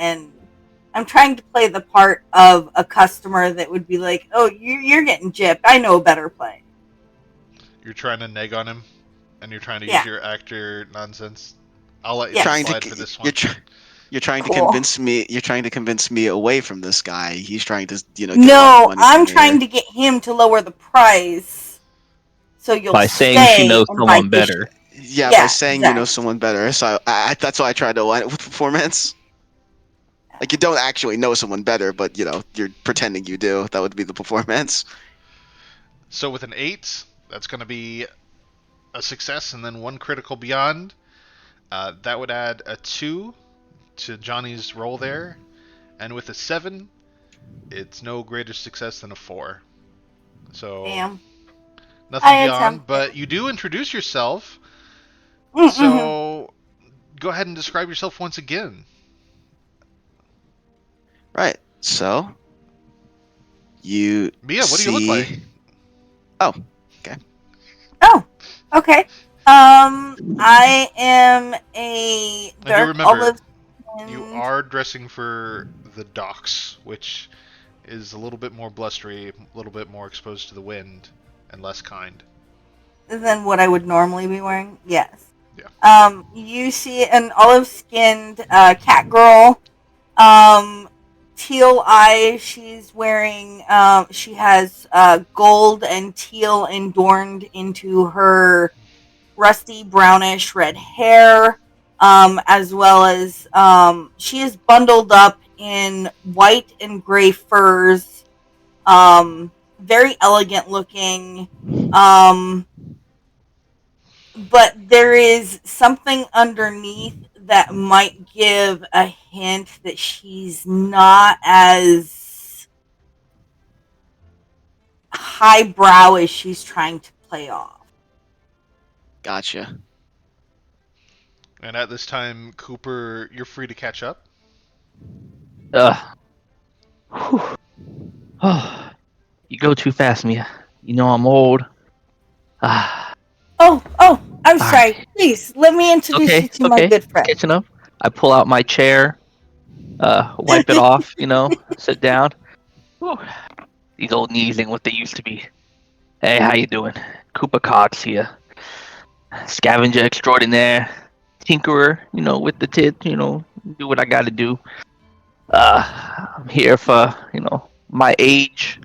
I'm trying to play the part of a customer that would be like, oh, you're getting gypped. I know a better play. You're trying to neg on him, and you're trying to use Yeah. your actor nonsense. I'll let that Yes. Trying slide for to this you're one. you're trying to Cool. convince me. You're trying to convince me away from this guy. He's trying to get a lot of No, money from I'm me here. trying to get him to lower the price so you'll By saying she stay knows and buy someone fish. better. Yeah, by Yeah, saying you know exactly. someone better. So that's why I tried to align it with performance. Like you don't actually know someone better, but you're pretending you do. That would be the performance. So, with an 8, that's going to be a success and then 1 critical beyond. That would add a 2 to Johnny's roll there. And with a 7, it's no greater success than a 4. So, Damn. nothing I beyond. attempted. But you do introduce yourself. Mm-hmm. So, go ahead and describe yourself once again. Right. So you Mia, what do you look like? see. Oh, okay. Oh, okay. I am a And do dark remember, olive you skinned are dressing for the docks, which is a little bit more blustery, a little bit more exposed to the wind, and less kind. than what I would normally be wearing. Yes. Yeah. You see an olive skinned cat girl. Um, teal eyes. She's wearing. She has gold and teal adorned into her rusty brownish red hair, as well as she is bundled up in white and gray furs, very elegant looking. Um, but there is something underneath that might give a hint that she's not as highbrow as she's trying to play off. Gotcha. And at this time, Cooper, you're free to catch up. Whew. Oh, you go too fast, Mia. You know I'm old. Ah, Oh, I'm all sorry. right. Please let me introduce Okay, you it's to my okay. good It's friend. catching up. I pull out my chair, wipe it off, sit down. Whew. These old knees ain't what they used to be. Hey, how you doing? Koopa Cox here. Scavenger extraordinaire. Tinkerer, with the tits, do what I gotta do. I'm here for, my age.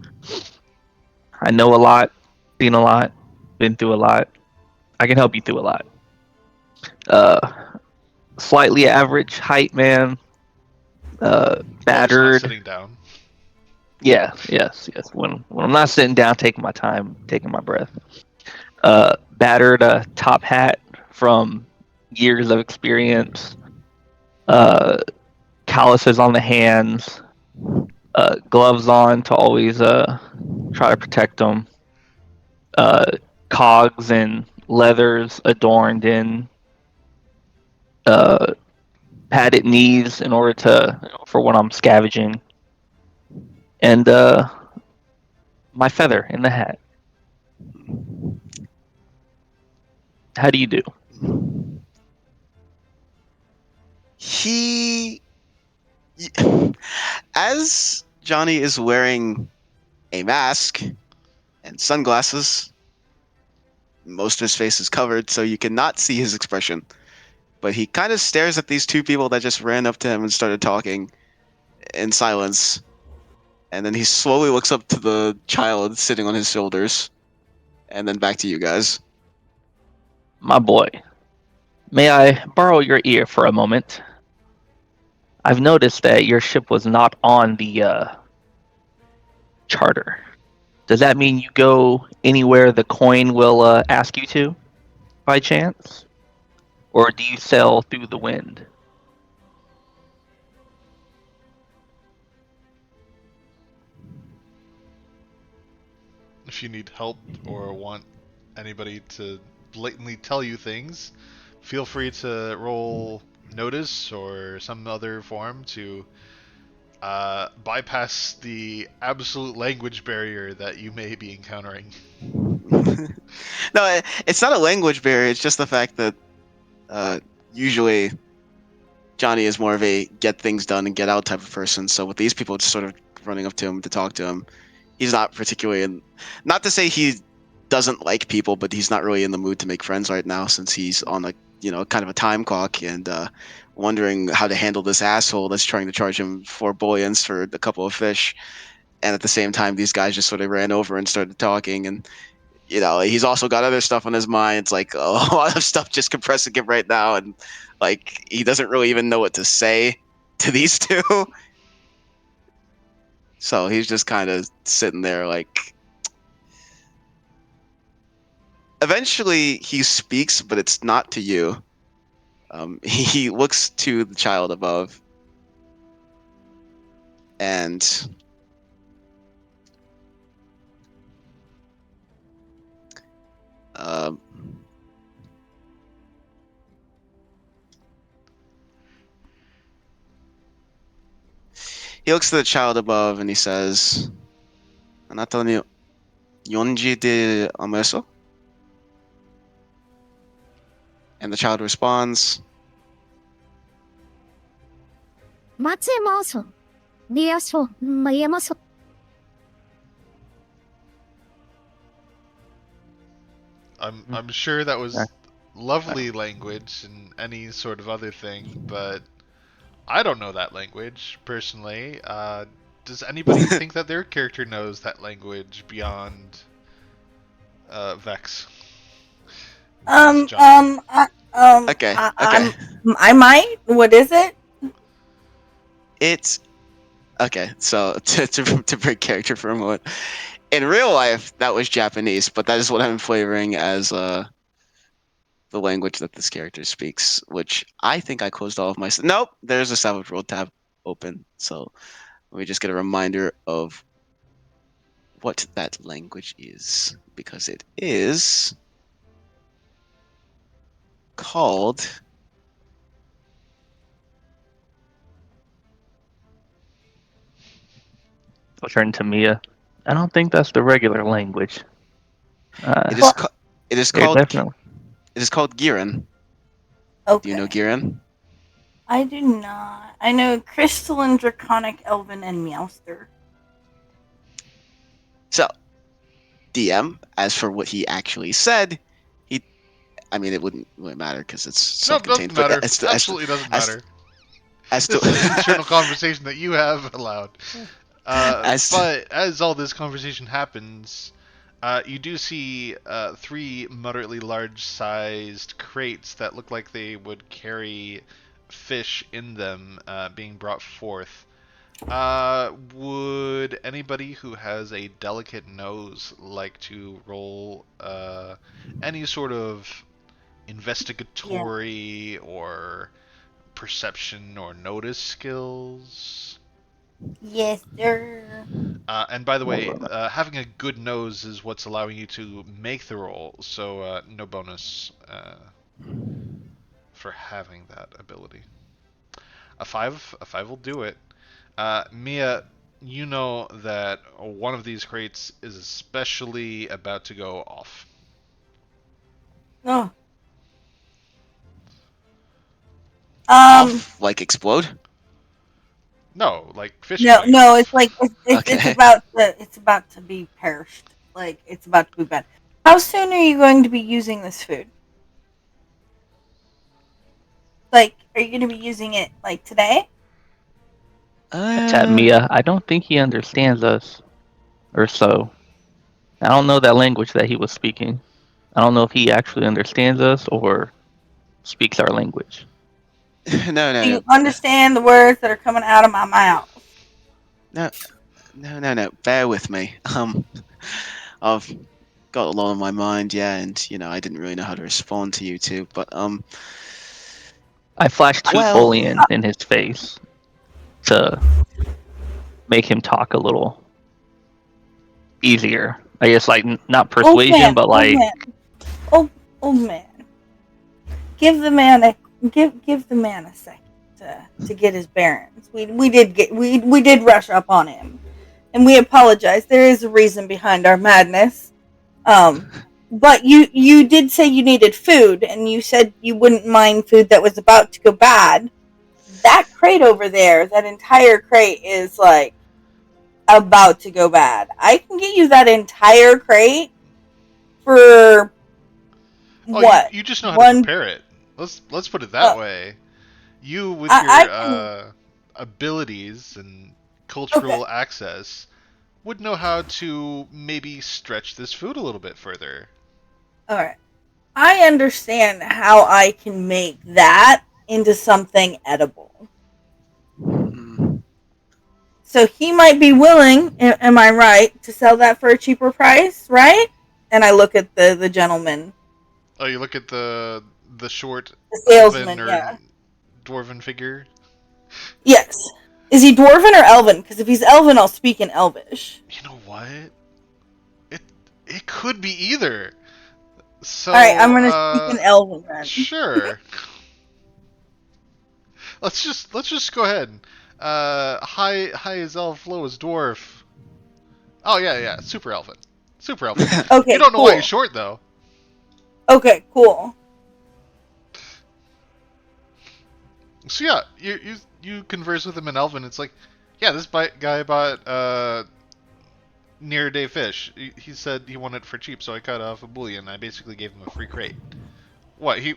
I know a lot, seen a lot, been through a lot. I can help you through a lot. Uh, Slightly average height, man. Always not Battered. sitting down. Yeah, yes. When I'm not sitting down, taking my time, taking my breath. Battered top hat from years of experience. Uh, Calluses on the hands. Gloves on to always try to protect them. Uh, Cogs and leathers adorned in uh, padded knees in order to for when I'm scavenging, and my feather in the hat. How do you do? He, as Johnny is wearing a mask and sunglasses, most of his face is covered, so you cannot see his expression. But he kind of stares at these two people that just ran up to him and started talking in silence. And then he slowly looks up to the child sitting on his shoulders, and then back to you guys. My boy, may I borrow your ear for a moment? I've noticed that your ship was not on the charter. Does that mean you go anywhere the coin will ask you to, by chance? Or do you sail through the wind? If you need help or want anybody to blatantly tell you things, feel free to roll notice or some other form to bypass the absolute language barrier that you may be encountering. No, it's not a language barrier. It's just the fact that usually Johnny is more of a get things done and get out type of person. So with these people just sort of running up to him to talk to him, he's not particularly in. Not to say he doesn't like people, but he's not really in the mood to make friends right now since he's on a kind of a time clock and wondering how to handle this asshole that's trying to charge him 4 bullions for a couple of fish. And at the same time, these guys just sort of ran over and started talking and he's also got other stuff on his mind. It's like a lot of stuff just compressing him right now, and like he doesn't really even know what to say to these two. So he's just kind of sitting there, like. Eventually, he speaks, but it's not to you. He looks to the child above, and um, he looks to the child above, and he says, "Anata ni yonji de ameso?" And the child responds, 松山そリアソマヤマソ I'm sure that was lovely language and any sort of other thing, but I don't know that language personally. Does anybody think that their character knows that language beyond Vex? This is Johnny. "Okay, okay, I might. What is it? it's okay." So to break character for a moment, in real life that was Japanese, but that is what I'm flavoring as the language that this character speaks, which I think I closed all of my. Nope, there's a Savage World tab open. So let me just get a reminder of what that language is, because it is called. I'll turn to Mia. I don't think that's the regular language. It is. Well, It is They're called. definitely. It is called Giran. Do you know okay. Giran? I do not. I know Crystalline, Draconic, Elven, and Meowster. So, DM. As for what he actually said, he. I mean, it wouldn't really matter because it's No, it doesn't self-contained. But matter. Absolutely doesn't as matter. as This is an internal to conversation that you have allowed. as But as all this conversation happens, you do see three moderately large-sized crates that look like they would carry fish in them being brought forth. Would anybody who has a delicate nose like to roll any sort of Yeah. investigatory or perception or notice skills? Yes, sir. And by the way, having a good nose is what's allowing you to make the roll, so no bonus for having that ability. A five will do it. Mia, you know that one of these crates is especially about to go off. Oh. off like explode. No, like fish No, fight. no, it's like Okay. it's about to be perished. Like it's about to be bad. How soon are you going to be using this food? Like, are you going to be using it like today? I tap Uh, Mia. I don't think he understands us, or so. I don't know that language that he was speaking. I don't know if he actually understands us or speaks our language. no, Do no, you no, understand the words that are coming out of my mouth? no, no. Bear with me. I've got a lot on my mind, yeah, and I didn't really know how to respond to you two, but I flashed two well, bullion in his face to make him talk a little easier. I guess, like, not Old persuasion, man, but old like, man, old man. Give the man a give the man a second to get his bearings. We did rush up on him, and we apologize. There is a reason behind our madness. Um, but you did say you needed food, and you said you wouldn't mind food that was about to go bad. That crate over there, that entire crate is like about to go bad. I can get you that entire crate for Oh, you what? you just know how to One. prepare it. Let's put it Uh, that way. You, with I your can. abilities and Okay. cultural access, would know how to maybe stretch this food a little bit further. All right. I understand how I can make that into something edible. hmm, So he might be willing, am I right, to sell that for a cheaper price, right? And I look at the gentleman, Oh, you look at the short the elven salesman. or Yeah. dwarven figure. Yes. Is he dwarven or elven? Because if he's elven, I'll speak in elvish. You know what? It it could be either. All right, I'm So, gonna speak in elven then. sure. Let's just go ahead. High is elf, low is dwarf. Oh yeah, super elven, super elven. You Okay, don't know why he's cool. short though. Okay, cool. So yeah, you converse with him in elven. It's like, yeah, this guy bought near day fish. He said he wanted it for cheap, so I cut off a bullion. I basically gave him a free crate. What? He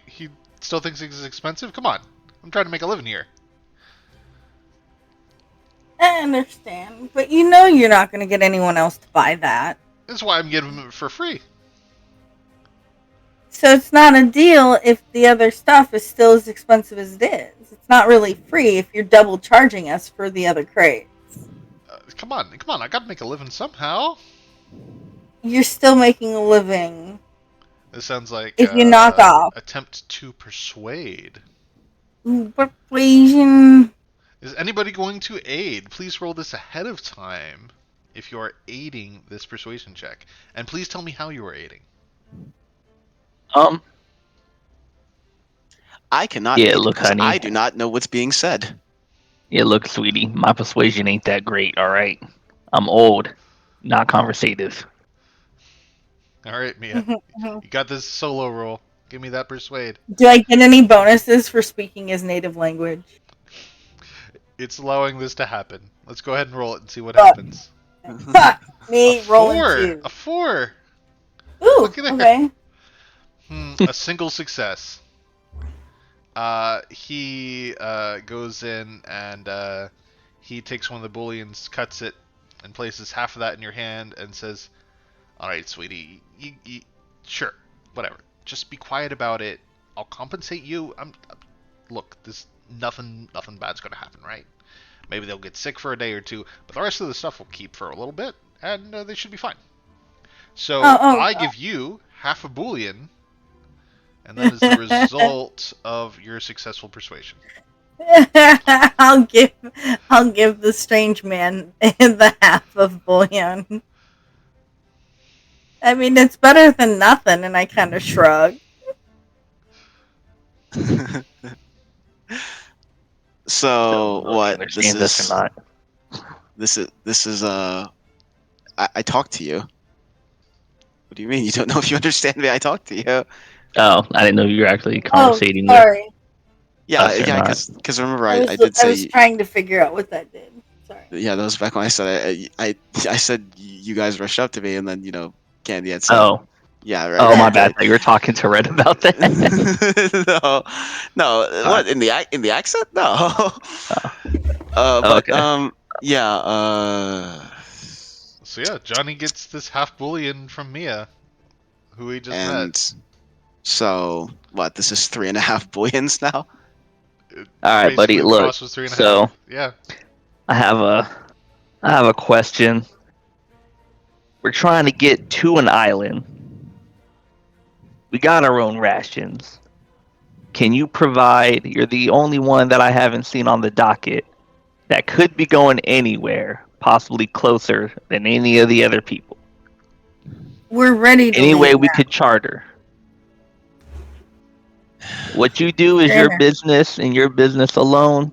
still thinks it's expensive? Come on, I'm trying to make a living here. I understand, but you know you're not gonna get anyone else to buy that. This is why I'm giving him it for free. So it's not a deal if the other stuff is still as expensive as it is. It's not really free if you're double charging us for the other crates. Come on! I gotta make a living somehow. You're still making a living This sounds like if you knock off. attempt to persuade. Persuasion. Is anybody going to aid? Please roll this ahead of time if you are aiding this persuasion check. And please tell me how you are aiding. Um, I cannot Yeah, read look, because honey. I do not know what's being said. Yeah, look, sweetie. My persuasion ain't that great. All right. I'm old, not conversative. All right, Mia. You got this solo roll. Give me that persuade. Do I get any bonuses for speaking his native language? It's allowing this to happen. Let's go ahead and roll it and see what Fuck. happens. Fuck. A Me rolling four. two. A four. Ooh. Look at there. Okay. A single success. He goes in and he takes one of the bullions, cuts it, and places half of that in your hand, and says, "All right, sweetie, sure, whatever. Just be quiet about it. I'll compensate you. Look, this nothing bad's gonna happen, right? Maybe they'll get sick for a day or two, but the rest of the stuff will keep for a little bit, and they should be fine. So Oh, I give you half a bullion, and that is the result of your successful persuasion." I'll give the strange man the half of bullion. I mean, it's better than nothing, and I kind of shrug. So Don't know if he what? understands us or not. This is I talked to you. What do you mean you don't know if you understand me? I talked to you. Oh, I didn't know you were actually Oh, conversating with sorry. Yeah, us or yeah, not. because remember I I was did I was say trying to figure out what that did. Sorry. yeah, that was back when I said I said you guys rushed up to me and then Candy had said Oh, yeah, right, oh, my right. bad. I thought you were talking to Red about that. No, no. Sorry. What in the accent? No. Oh, But okay. yeah. So yeah, Johnny gets this half bullion from Mia, who he just met. And so what? This is 3.5 billions now. All right, buddy. Basically, the Look, cost was 3.5. so Yeah. I have a question. We're trying to get to an island. We got our own rations. Can you provide? You're the only one that I haven't seen on the docket that could be going anywhere, possibly closer than any of the other people. We're ready to Any way leave we now. could charter. What you do is your Fair. business and your business alone.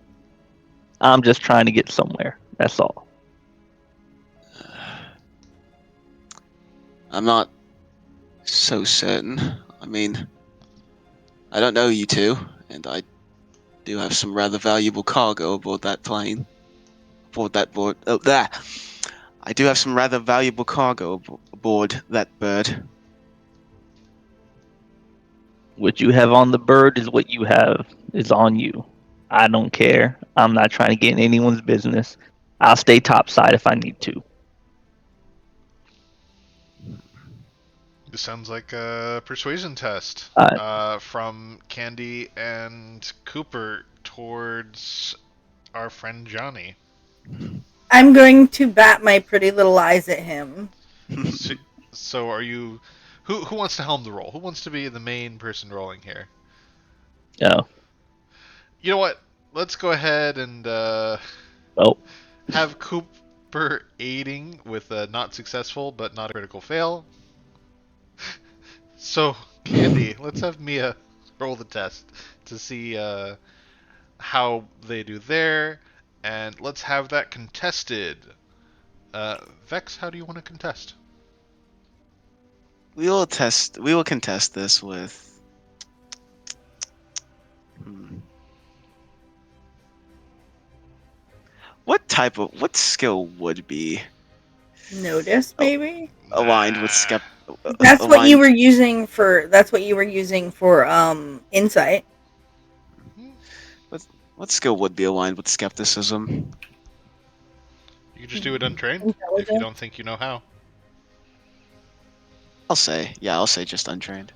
I'm just trying to get somewhere. That's all. I'm not so certain. I mean, I don't know you two, and I do have some rather valuable cargo aboard that plane. Aboard that board. Oh, there. I do have some rather valuable cargo aboard that bird. What you have on the bird is what you have is on you. I don't care. I'm not trying to get in anyone's business. I'll stay topside if I need to. This sounds like a persuasion test from Candy and Cooper towards our friend Johnny. I'm going to bat my pretty little eyes at him. So, so are you? Who wants to helm the roll? Who wants to be the main person rolling here? Oh, You know what? Let's go ahead and well, have Cooper aiding with a not successful but not a critical fail. So, Candy, let's have Mia roll the test to see how they do there, and let's have that contested. Vex, how do you want to contest? We will test. We will contest this with. Hmm. What skill would be Notice, maybe. aligned with Nah. That's what you aligned? were using for. That's what you were using for insight. What skill would be aligned with skepticism? You can just do it untrained if you Intelligence. don't think you know how. I'll say just untrained.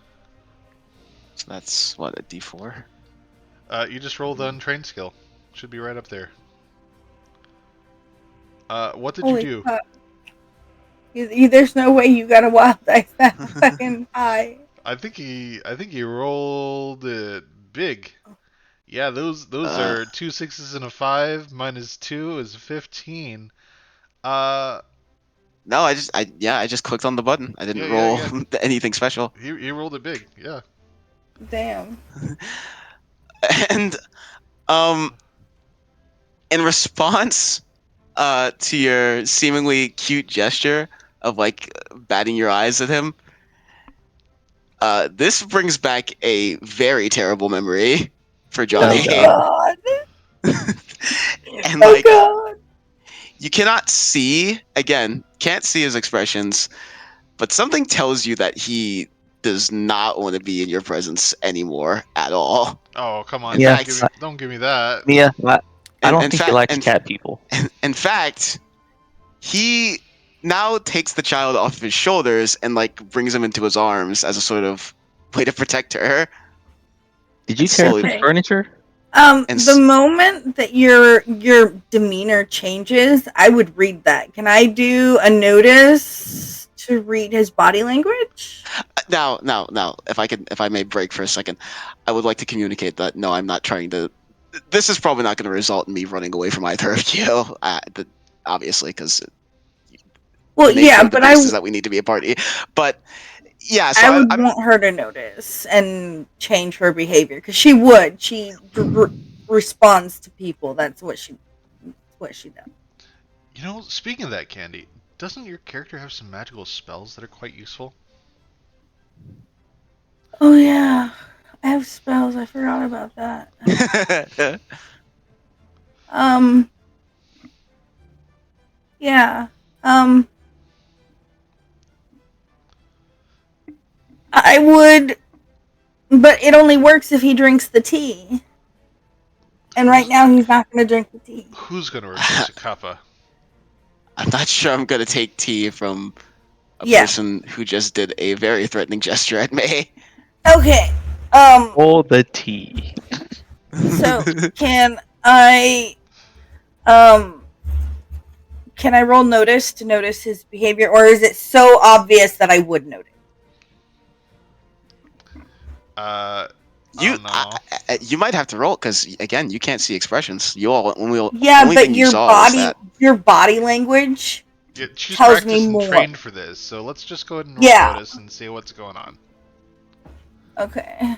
So that's what, a D4. You just roll the untrained skill. Should be right up there. What did you Holy do? fuck. There's no way you got a wild dice that fucking high. I think he rolled it big. Yeah, those Uh, are 2 6s and a 5 minus 2 is 15. Uh, no, I just clicked on the button. I didn't roll yeah. anything special. He rolled it big. Yeah. Damn. And in response to your seemingly cute gesture of like batting your eyes at him, this brings back a very terrible memory for Oh Johnny. god. God. And Oh like God. you cannot see, again, can't see his expressions, but something tells you that he does not want to be in your presence anymore at all. Oh, come on! In Mia, fact, Don't give me that. Mia, I in, don't in think he fact, likes cat people. in fact, he now takes the child off his shoulders and like brings him into his arms as a sort of way to protect her. Did you And tear up slowly, his Okay. furniture? and The moment that your demeanor changes, I would read that. Can I do a notice to read his body language? now, if I may break for a second, I would like to communicate that no, I'm not trying to. This is probably not going to result in me running away from either of you, obviously, because Well, the nature yeah, of the but beast is that we need to be a party. But yeah, so I would I'm want her to notice and change her behavior because she would. She responds to people. What she does. You know, speaking of that, Candy, doesn't your character have some magical spells that are quite useful? Oh yeah, I have spells. I forgot about that. Um, yeah. Um, I would, but it only works if he drinks the tea. And right Who's now, he's not going to drink the tea. who's gonna replace a cuppa? I'm not sure I'm going to take tea from a Yeah. person who just did a very threatening gesture at me. Okay. Oh, the tea. So can I um can I roll notice to notice his behavior, or is it so obvious that I would notice? I you don't know. you might have to roll because again, you can't see expressions. Yeah, Only but thing you saw was that. your body language Yeah, she's tells me practiced and more. trained for this, so let's just go ahead and roll Yeah. notice and see what's going on. Okay.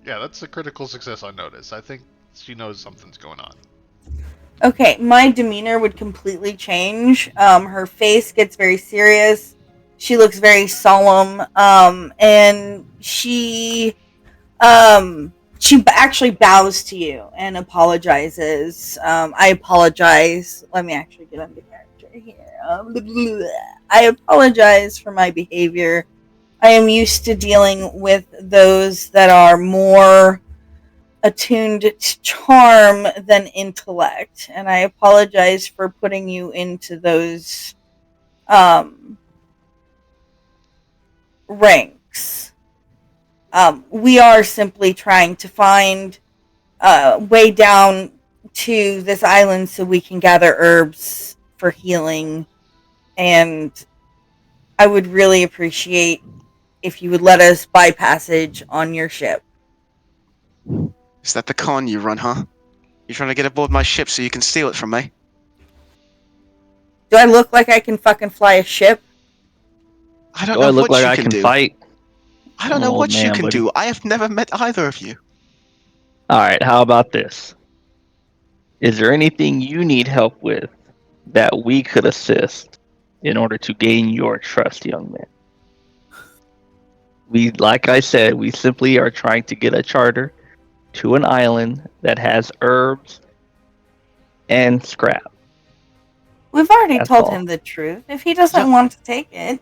Yeah, that's a critical success on notice. I think she knows something's going on. Okay, my demeanor would completely change. Her face gets very serious. She looks very solemn. And she actually bows to you and apologizes. I apologize. Let me actually get into character here. I apologize for my behavior. I am used to dealing with those that are more attuned to charm than intellect, and I apologize for putting you into those um, ranks. We are simply trying to find a way down to this island so we can gather herbs for healing, and I would really appreciate if you would let us buy passage on your ship. Is that the con you run, huh? You're trying to get aboard my ship so you can steal it from me? Do I look like I can fucking fly a ship? I don't Do I know look what like you I can can do. fight? I don't know Oh what you man, can buddy. do. I have never met either of you. All right, how about this? Is there anything you need help with that we could assist in order to gain your trust, young man? We, like I said, we simply are trying to get a charter to an island that has herbs and scrap. We've already That's told all. him the truth. If he doesn't Yep. want to take it,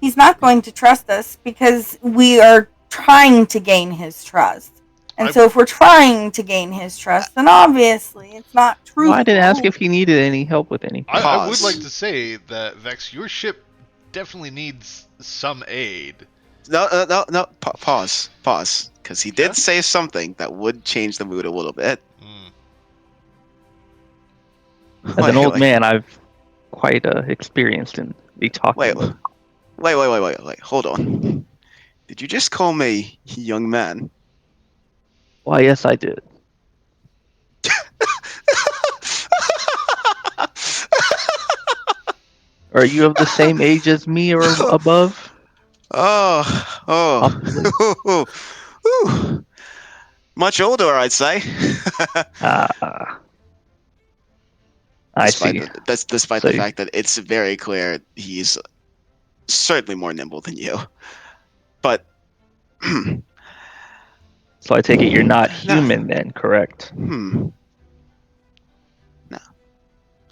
he's not going to trust us because we are trying to gain his trust. And I, so if we're trying to gain his trust, then obviously it's not Well, I didn't ask truthful. if he needed any help with anything. I would like Pause. to say that Vex, your ship definitely needs some aid. No. Pause. Because he did Yeah? say something that would change the mood a little bit. Mm. As an old Wait. man, I've quite experienced in the talking Wait. mode. Wait. Hold on. Did you just call me young man? Why, yes, I did. Are you of the same age as me or above? Oh. Possibly. Whew. Much older, I'd say. Ah, I despite see. despite the So, fact that it's very clear he's certainly more nimble than you. But so I take it you're not no, human then, correct? no,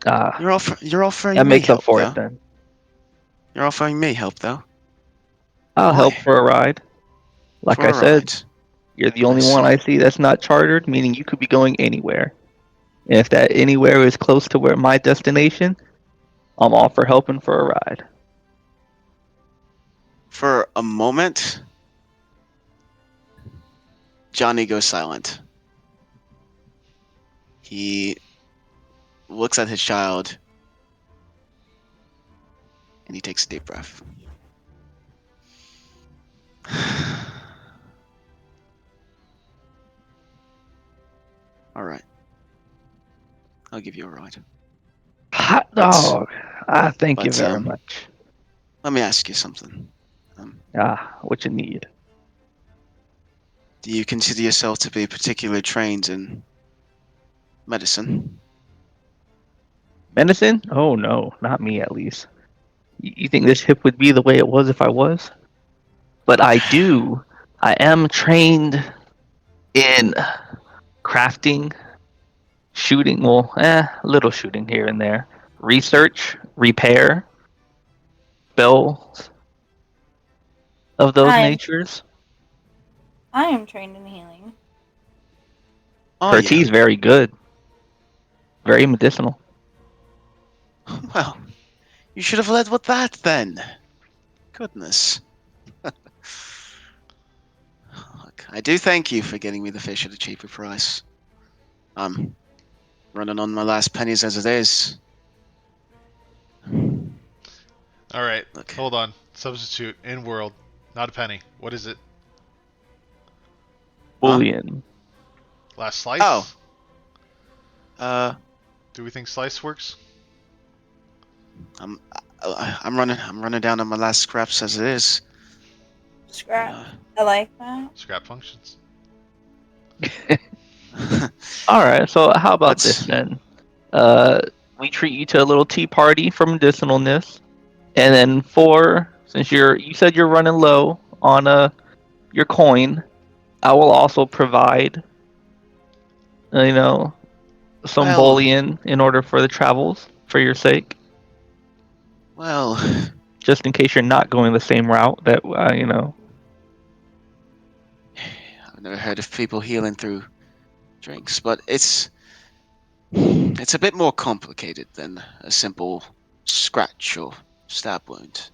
Ah, you're that offering me makes up help for it though. then. You're offering me help though. I'll help Why? for a ride. Like For I a said, ride. you're the I only one I see. see that's not chartered, meaning you could be going anywhere. And if that anywhere is close to where my destination, I'm all for helping for a ride. For a moment, Johnny goes silent. He looks at his child and he takes a deep breath. All right. I'll give you a ride. Hot But dog. Ah, thank you but very much. let me ask you something. Ah, what you need? Do you consider yourself to be particularly trained in medicine? Medicine? Oh no, not me at least. You think this ship would be the way it was if I was? But I do. I am trained in crafting, shooting. Well, a little shooting here and there. Research, repair, spells of those I'm natures. I am trained in healing. Oh Her tea yeah. is very good, very medicinal. Well, you should have led with that then. Goodness. Look, I do thank you for getting me the fish at a cheaper price. I'm running on my last pennies as it is. All right, Look. hold on. Substitute in world, not a penny. What is it? Huh? Bullion. Last Oh. slice? Uh. Do we think slice works? I'm. I'm running down on my last scraps as it is. Scrap. I like that. Scrap functions. All right, so how about this Let's. then? Uh, we treat you to a little tea party for medicinalness, and then since you said you're running low on your coin, I will also provide you know some Well. bullion in order for the travels for your sake, Well. just in case you're not going the same route that I've never heard of people healing through drinks, but it's a bit more complicated than a simple scratch or stab wound.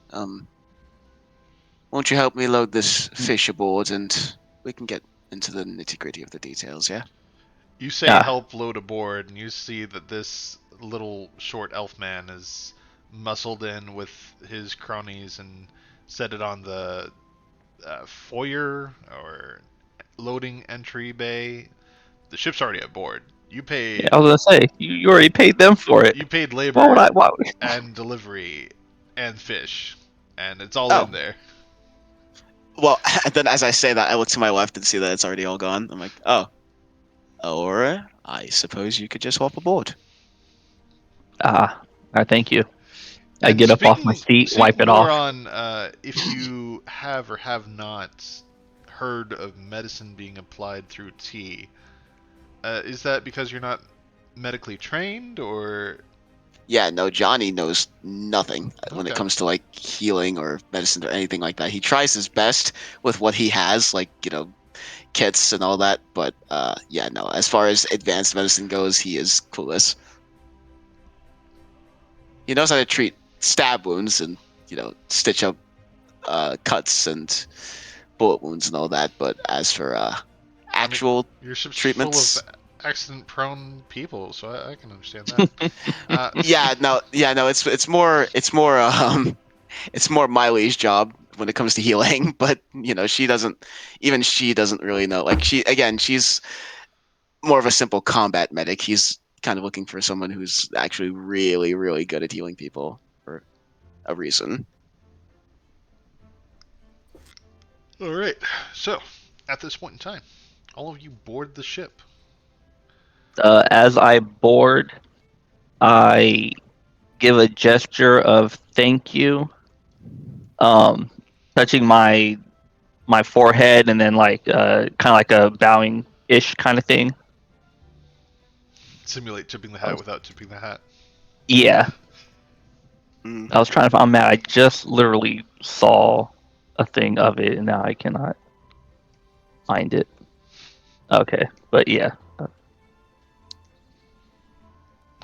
Won't you help me load this fish aboard and we can get into the nitty gritty of the details, yeah? You say Ah, help load aboard, and you see that this little short elf man is muscled in with his cronies and set it on the foyer or loading entry bay. The ship's already aboard. You yeah, paid I was gonna say you already paid them for it. you paid Why would labor I? Why? and delivery and fish, and it's all in Oh, there. well, and then as I say that, I look to my left and see that it's already all gone. I'm like, oh, or I suppose you could just hop aboard. Ah, I thank you. I And get up off my speaking seat, wipe speaking it more off. on if you have or have not heard of medicine being applied through tea, is that because you're not medically trained, or Yeah, no, Johnny knows nothing when it okay? comes to like healing or medicine or anything like that. He tries his best with what he has, like, kits and all that, but yeah, no, as far as advanced medicine goes, he is clueless. He knows how to treat stab wounds and, stitch up cuts and bullet wounds and all that, but as for I mean, actual your ship's full of treatments, accident-prone people, so I can understand that. Uh, yeah, no, it's more it's more Miley's job when it comes to healing, but she doesn't really know. Like, she's more of a simple combat medic. He's kind of looking for someone who's actually really, really good at healing people for a reason. all right, so At this point in time, all of you board the ship. As I board, I give a gesture of thank you, um, touching my forehead, and then like kind of like a bowing ish kind of thing. Simulate tipping the I hat was, without tipping the hat. yeah, Mm. I was trying to. I'm mad. I just literally saw a thing of it, and now I cannot find it. Okay, but yeah,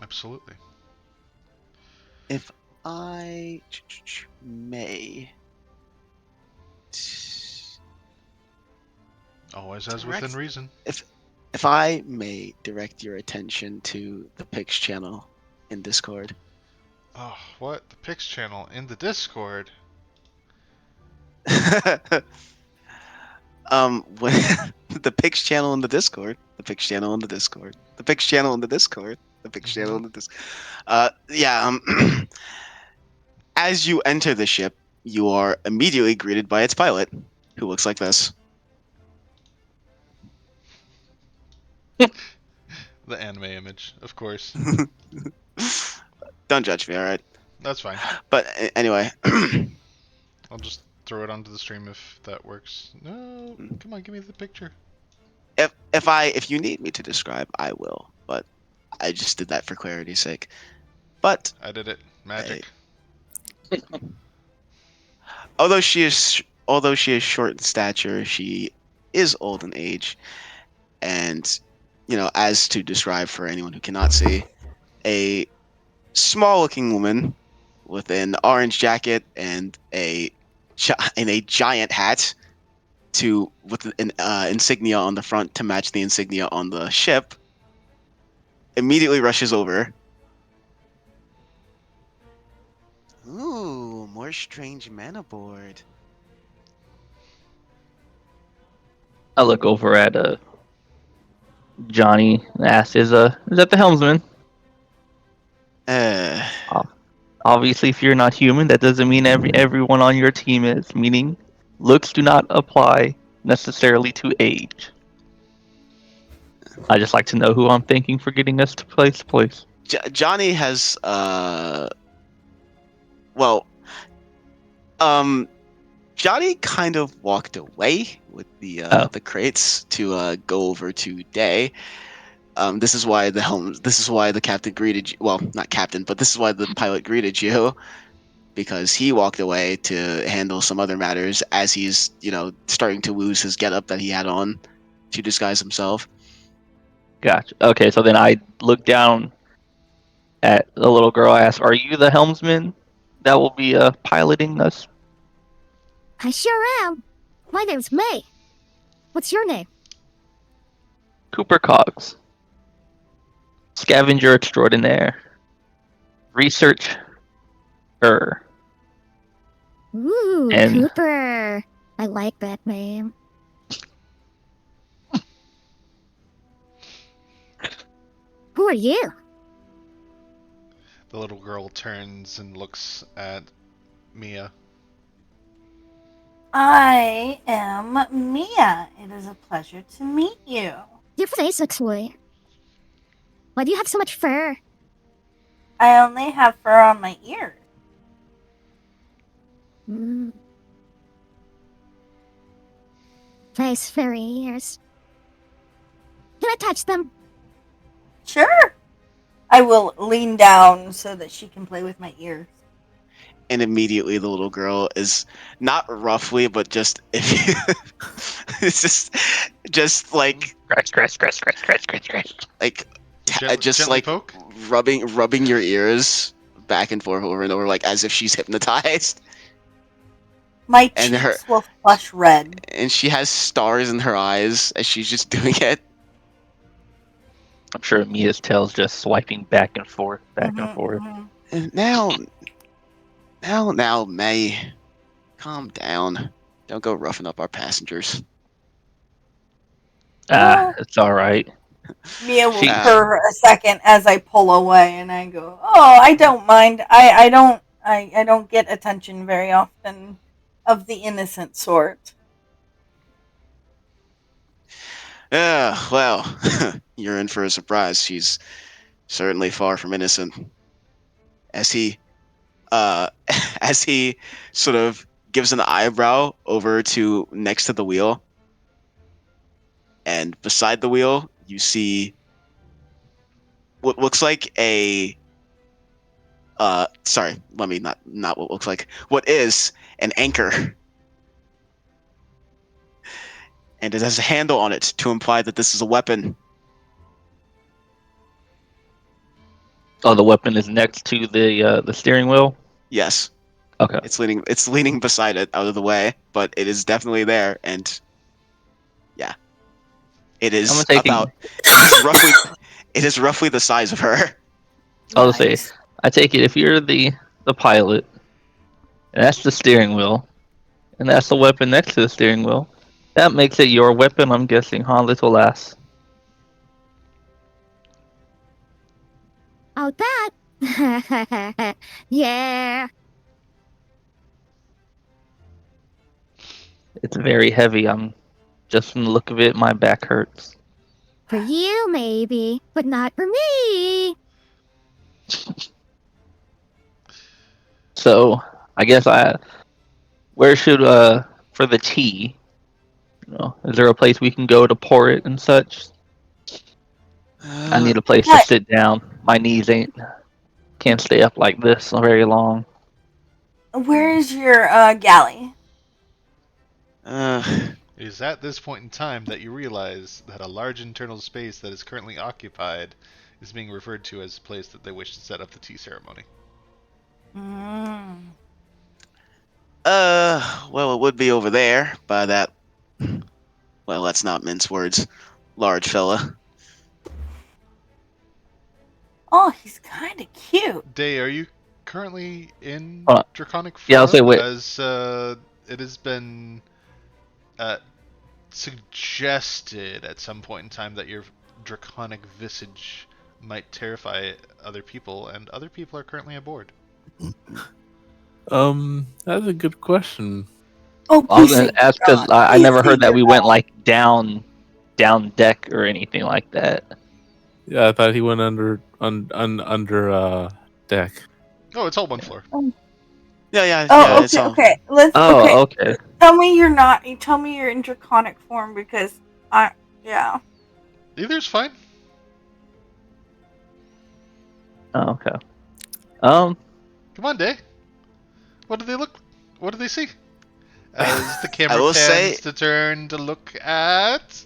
Absolutely. If I may Always as within direct, reason. if I may direct your attention to the Pix channel in Discord. Oh, what? The Pix channel in the Discord? When the Pix channel in the Discord, the Pix channel in the Discord, the Pix channel in the Discord, the Pix channel in the Discord. Yeah. As you enter the ship, you are immediately greeted by its pilot, who looks like this. The anime image, of course. Don't judge me, all right? That's fine. But anyway, I'll just throw it onto the stream if that works. No, come on, give me the picture. if you need me to describe, I will. But I just did that for clarity's sake. But I did it. Magic. although she is short in stature, she is old in age, and as to describe for anyone who cannot see, a small-looking woman with an orange jacket and a giant hat with an insignia on the front to match the insignia on the ship immediately rushes over. Ooh, more strange men aboard. I look over at Johnny and ask, is that the helmsman?" Uh, Obviously, if you're not human, that doesn't mean everyone on your team is. Meaning, looks do not apply necessarily to age. I just like to know who I'm thanking for getting us to place to place. Johnny has well, um, Johnny kind of walked away with Oh, the crates to go over to Day. This is why the captain greeted you. Well, not captain, but this is why the pilot greeted you, because he walked away to handle some other matters as he's starting to lose his getup that he had on to disguise himself. gotcha. Okay, so then I look down at the little girl. I ask, "Are you the helmsman that will be piloting us?" I sure am. My name's May. What's your name? Cooper Cogs, scavenger extraordinaire, researcher, Ooh, and Cooper. I like that name. Who are you? The little girl turns and looks at Mia. I am Mia. It is a pleasure to meet you. Your face looks weird. Why do you have so much fur? I only have fur on my ears. Mm. Nice furry ears. Can I touch them? Sure. I will lean down so that she can play with my ears. And immediately the little girl is not roughly, but just if you, it's just like like just Gently like poke. rubbing your ears back and forth over and over, like as if she's hypnotized. My And cheeks will flush red. she has stars in her eyes as she's just doing it. I'm sure Mia's tail's just swiping back and forth, back and Mhm, forth. mhm. And now, May, calm down. Don't go roughing up our passengers. Oh. It's all right. Mia will She, purr a second as I pull away, and I go, "Oh, I don't mind. I don't get attention very often, of the innocent sort." Yeah, well, you're in for a surprise. She's certainly far from innocent. As he, uh, as he sort of gives an eyebrow over to next to the wheel, and beside the wheel, you see what looks like a sorry, let me not what looks like, what is an anchor, and it has a handle on it to imply that this is a weapon. Oh, the weapon is next to the steering wheel. Yes, Okay. it's leaning beside it out of the way, but it is definitely there, and yeah, it I'm is taking. about it is roughly it is roughly the size of her. I'll say, Nice. I take it if you're the pilot, and that's the steering wheel, and that's the weapon next to the steering wheel. That makes it your weapon, I'm guessing, huh, little lass? Oh, that? Yeah. It's very heavy. I'm just from the look of it, my back hurts. For you, maybe, but not for me. So I guess where should for the tea? Is there a place we can go to pour it and such? I need a place to What? sit down. My knees can't stay up like this very long. Where is your galley? uh, It is at this point in time that you realize that a large internal space that is currently occupied is being referred to as a place that they wish to set up the tea ceremony. Mm. well, it would be over there by that. Well, let's not mince words. Large fella. Oh, he's kind of cute. Day, are you currently in Uh, draconic yeah, I'll say form? wait. As it has been uh, suggested at some point in time that your draconic visage might terrify other people, and other people are currently aboard. That's a good question. Oh, I was please gonna say ask you're because not. I Please never say heard that you're we went not. like down deck or anything like that. Yeah, I thought he went under deck. Oh, it's all one floor. Yeah, Oh, it's okay, all. okay. Let's. Okay, Oh, okay. tell me you're not. You tell me you're in draconic form because I. Yeah. Either's fine. Oh, okay. Um, Come on, Day. What do they look? What do they see? As the I camera will pans say, to turn to look at.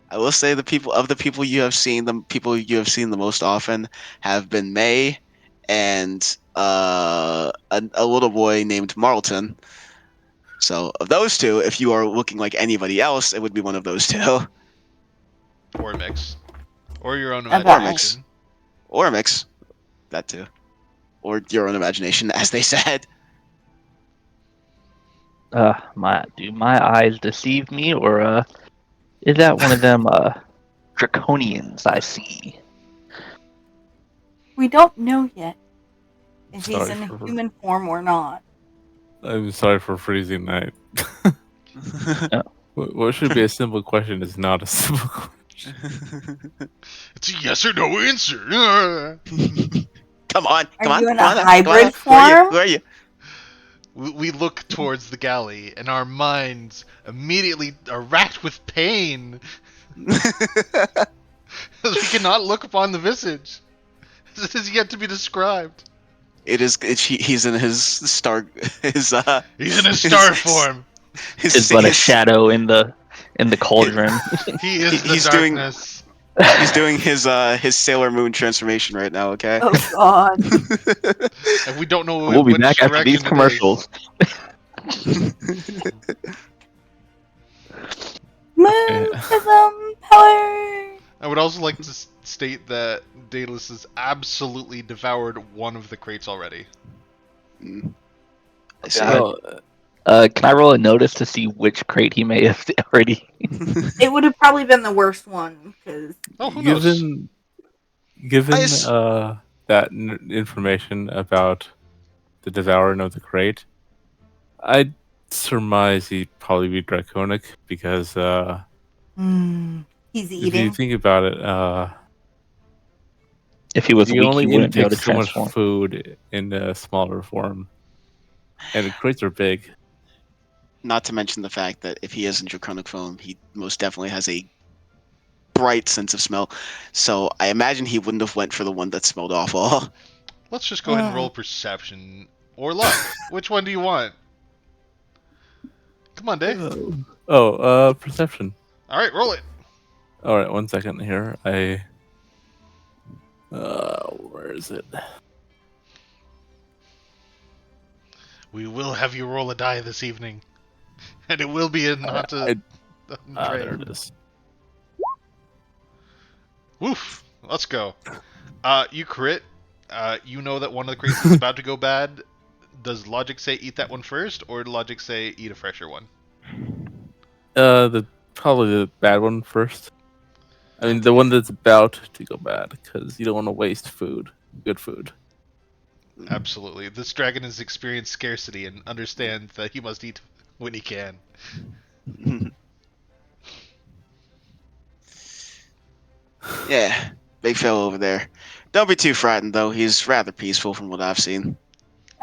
the people you have seen, the people you have seen the most often have been May and a little boy named Marlton. So of those two, if you are looking like anybody else, it would be one of those two, Or a mix. Or your own Okay. or a mix, imagination. or a mix, that too, or your own imagination, as they said. do my eyes deceive me, or is that one of them draconians I see? We don't know yet if he's Sorry in for human form or not. I'm sorry for freezing night. Uh, What should be a simple question is not a simple question. It's a yes or no answer. Come on, Are you in a now, come on now. hybrid Who are you? form? Who are you? We look towards the galley, and our minds immediately are racked with pain, as we cannot look upon the visage. This is yet to be described. He's in his star. His He's in his his star form. is but a shadow in the cauldron. He is the he's doing darkness. he's doing his Sailor Moon transformation right now. Okay. Oh God. And we don't know We'll be which back after these direction it is. commercials. Moonprism power. I would also like to state that Daedalus has absolutely devoured one of the crates already. I see. God. Well, Can I roll a notice to see which crate he may have already? It would have probably been the worst one because Oh, who knows? given s- that information about the devouring of the crate, I surmise he'd probably be draconic because He's if you eating. think about it, If he was you weak, he only wouldn't be able intake to so much transform. food in a smaller form, and the crates are big. Not to mention the fact that if he is in draconic form, he most definitely has a bright sense of smell. So I imagine he wouldn't have went for the one that smelled awful. Let's just go ahead and roll perception or luck. Which one do you want? Come on, Day. Perception. All right, roll it. All right, 1 second here. Where is it? We will have you roll a die this evening, and it will be a not a There it is. Woof. Let's go. You crit. You know that one of the crates is about to go bad. Does logic say eat that one first, or does logic say eat a fresher one? Probably the bad one first. I mean, the one that's about to go bad, because you don't want to waste food, good food. Absolutely. This dragon has experienced scarcity and understands that he must eat when he can. Yeah, big fellow over there. Don't be too frightened, though. He's rather peaceful from what I've seen.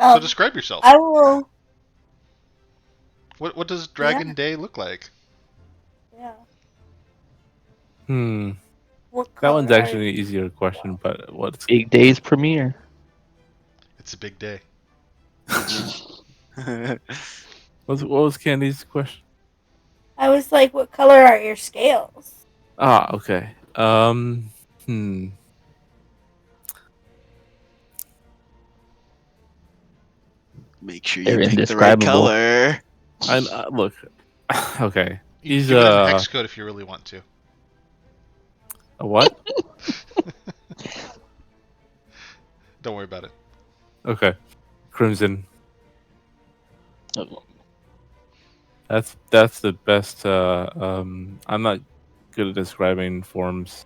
So describe yourself. I will. What does Dragon Day look like? Yeah. That one's actually an easier question, but what's Big Day's premiere. It's a big day. what was Candy's question? I was like, what color are your scales? Okay. Make sure They're you pick the right indescribable. color. Look. Okay. You He's can give it a hex code if you really want to. a what? Don't worry about it. Okay. Crimson. Oh, That's the best. I'm not good at describing forms.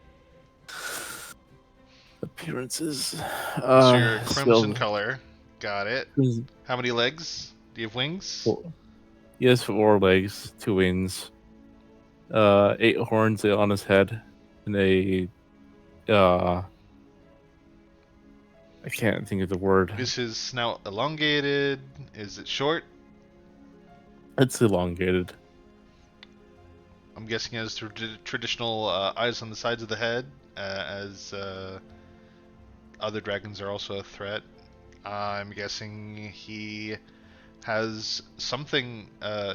Appearances. So you're a crimson So- color. Got it. Crimson- How many legs? Do you have wings? He has 4 legs, 2 wings, 8 horns on his head, and I can't think of the word. Is his snout elongated? Is it short? It's elongated. I'm guessing he has traditional eyes on the sides of the head, as other dragons are also a threat. I'm guessing he has something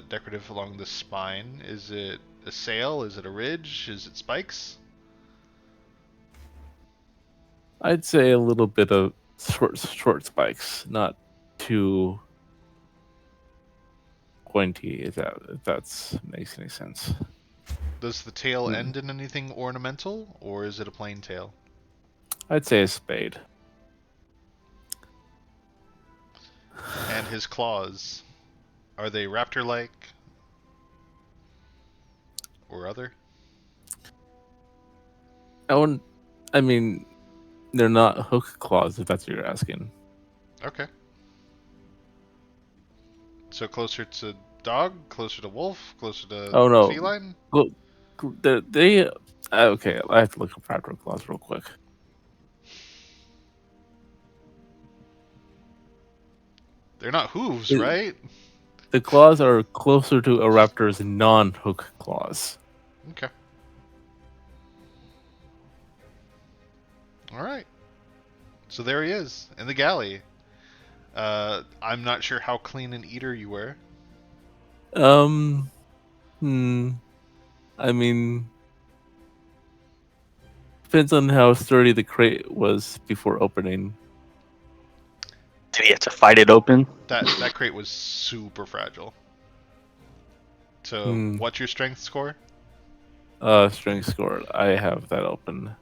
decorative along the spine. Is it a sail? Is it a ridge? Is it spikes? I'd say a little bit of short spikes, not too pointy. If that makes any sense. Does the tail end in anything ornamental, or is it a plain tail? I'd say a spade. And his claws, are they raptor-like? Or other? I mean, they're not hook claws, if that's what you're asking. Okay. So closer to dog, closer to wolf, closer to Oh no, feline? Look, they okay. I have to look up raptor claws real quick. They're not hooves, right? The claws are closer to a raptor's non-hook claws. Okay. Alright. So there he is, in the galley. I'm not sure how clean an eater you were. I mean, depends on how sturdy the crate was before opening. Did he have to fight it open? That crate was super fragile. So, what's your strength score? Strength score. I have that open.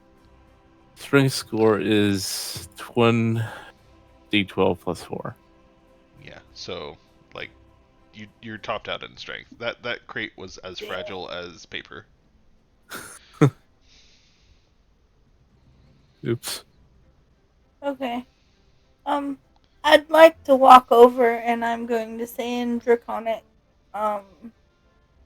Strength score is 1d12 plus 4. Yeah, so like you're topped out in strength. That crate was as fragile as paper. Oops. Okay. I'd like to walk over and I'm going to say in Draconic, Um,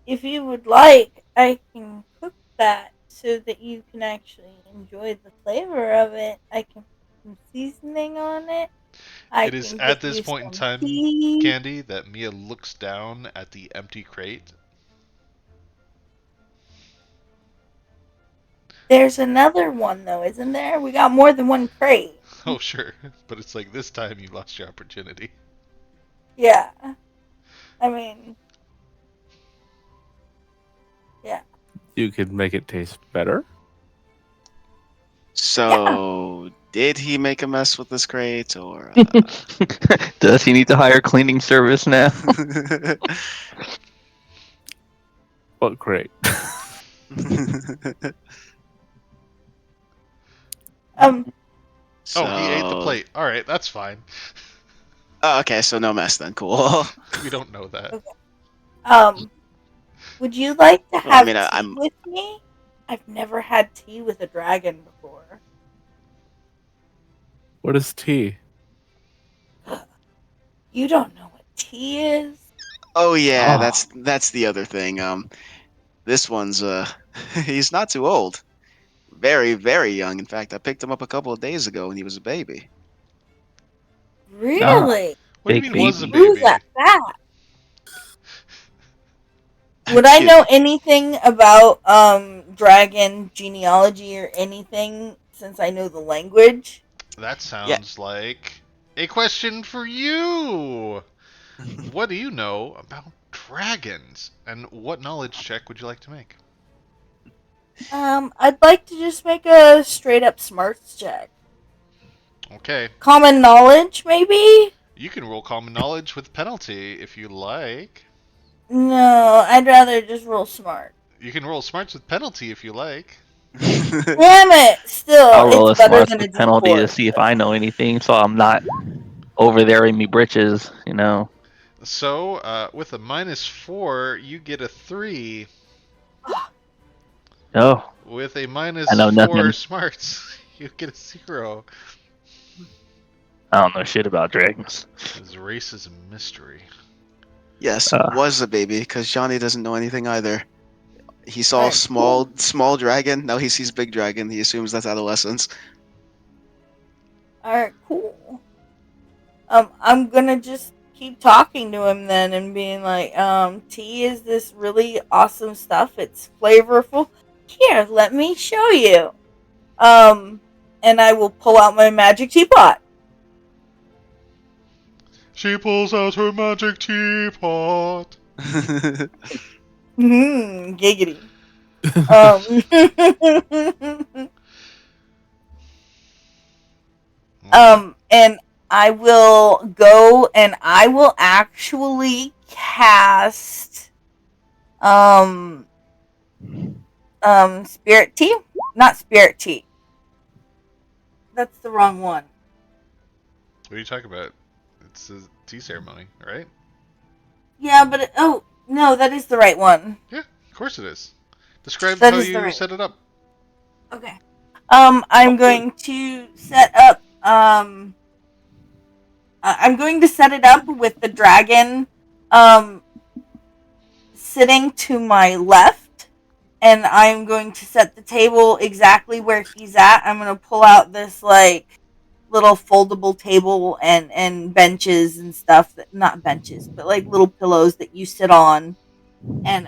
if you would like, I can cook that so that you can actually enjoy the flavor of it. I can put some seasoning on it. I It is can at get this you point in some time, tea. Candy, that Mia looks down at the empty crate. There's another one though, isn't there? We got more than one crate. Oh, sure. But it's like this time you lost your opportunity. Yeah. I mean, yeah. You could make it taste better. Yeah. So, did he make a mess with this crate, or? Does he need to hire cleaning service now? What great. Um Oh, he ate the So, plate. Alright, that's fine. oh, okay, so no mess then. Cool. We don't know that. okay. Um would you like to Well, I have mean, tea I'm. with me? I've never had tea with a dragon before. What is tea? You don't know what tea is? Oh yeah, Oh, that's the other thing. This one's he's not too old. Very, very young. In fact, I picked him up a couple of days ago when he was a baby. ah, Really? What do you big mean was a baby. Who's baby? that fat? Would I Excuse know me. anything about dragon genealogy or anything since I know the language? That Yeah. sounds like a question for you! What do you know about dragons? And what knowledge check would you like to make? I'd like to just make a straight up smarts check. Okay. Common knowledge, maybe? You can roll common knowledge with penalty if you like. No, I'd rather just roll smart. You can roll smarts with penalty if you like. Damn it! Still, I'll roll it's a better smarts than a with penalty D4. to see if I know anything, so I'm not over there in me britches, you know. So, with a -4, you get a 3. Oh, With a I know -4 nothing. smarts, you get a 0. I don't know shit about dragons. His race is a mystery. Yes, Uh, was a baby because Johnny doesn't know anything either. He saw Alright, cool. small dragon. Now he sees big dragon. He assumes that's adolescence. Alright, cool. I'm gonna just keep talking to him then and being like, tea is this really awesome stuff. It's flavorful. Here, let me show you. Um, and I will pull out my magic teapot. She pulls out her magic teapot. Giggity. Um, and I will go and I will actually cast um spirit tea, not spirit tea. That's the wrong one. What are you talking about? It's a tea ceremony, right? Yeah, but oh no, that is the right one. Yeah, of course it is. Describe That how is the you right set it up. one. Okay. I'm going to set up. I'm going to set it up with the dragon, um, sitting to my left, and I'm going to set the table exactly where he's at. I'm going to pull out this like little foldable table and benches and stuff that not benches but like little pillows that you sit on and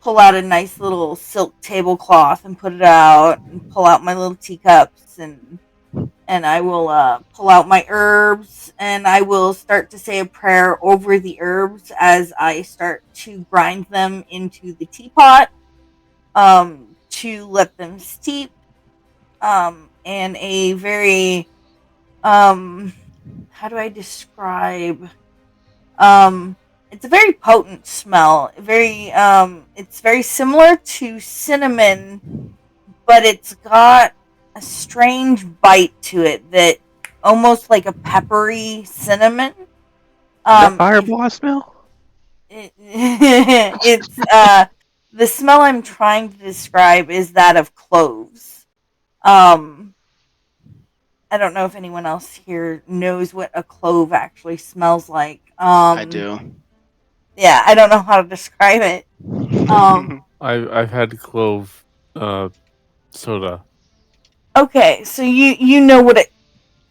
pull out a nice little silk tablecloth and put it out and pull out my little teacups and I will pull out my herbs and I will start to say a prayer over the herbs as I start to grind them into the teapot to let them steep and a very how do I describe it's a very potent smell. Very it's very similar to cinnamon, but it's got a strange bite to it that almost like a peppery cinnamon. is that If fireball I smell? it's the smell I'm trying to describe is that of cloves. Um I don't know if anyone else here knows what a clove actually smells like. I do. Yeah, I don't know how to describe it. I've had clove soda. Okay, so you know what it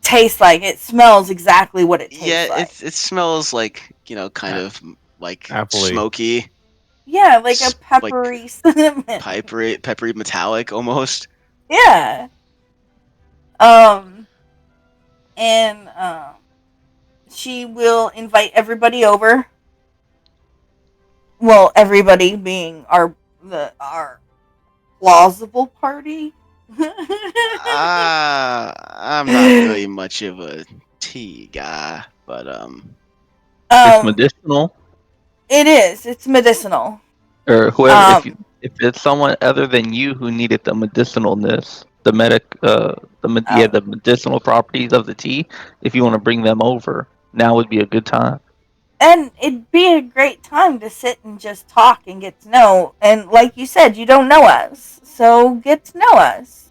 tastes like. It smells exactly what it Yeah, tastes like. it smells like kind A- of like Appley. smoky, Yeah, like a like peppery cinnamon. peppery metallic almost. Yeah. Um and she will invite everybody over. Well, everybody being our plausible party. I'm not really much of a tea guy, but It's um medicinal, it is. It's medicinal. or whoever. Um If it's someone other than you who needed the medicinalness, the oh, the medicinal properties of the tea. If you want to bring them over, now would be a good time. and it'd be a great time to sit and just talk and get to know. And like you said, you don't know us, so get to know us.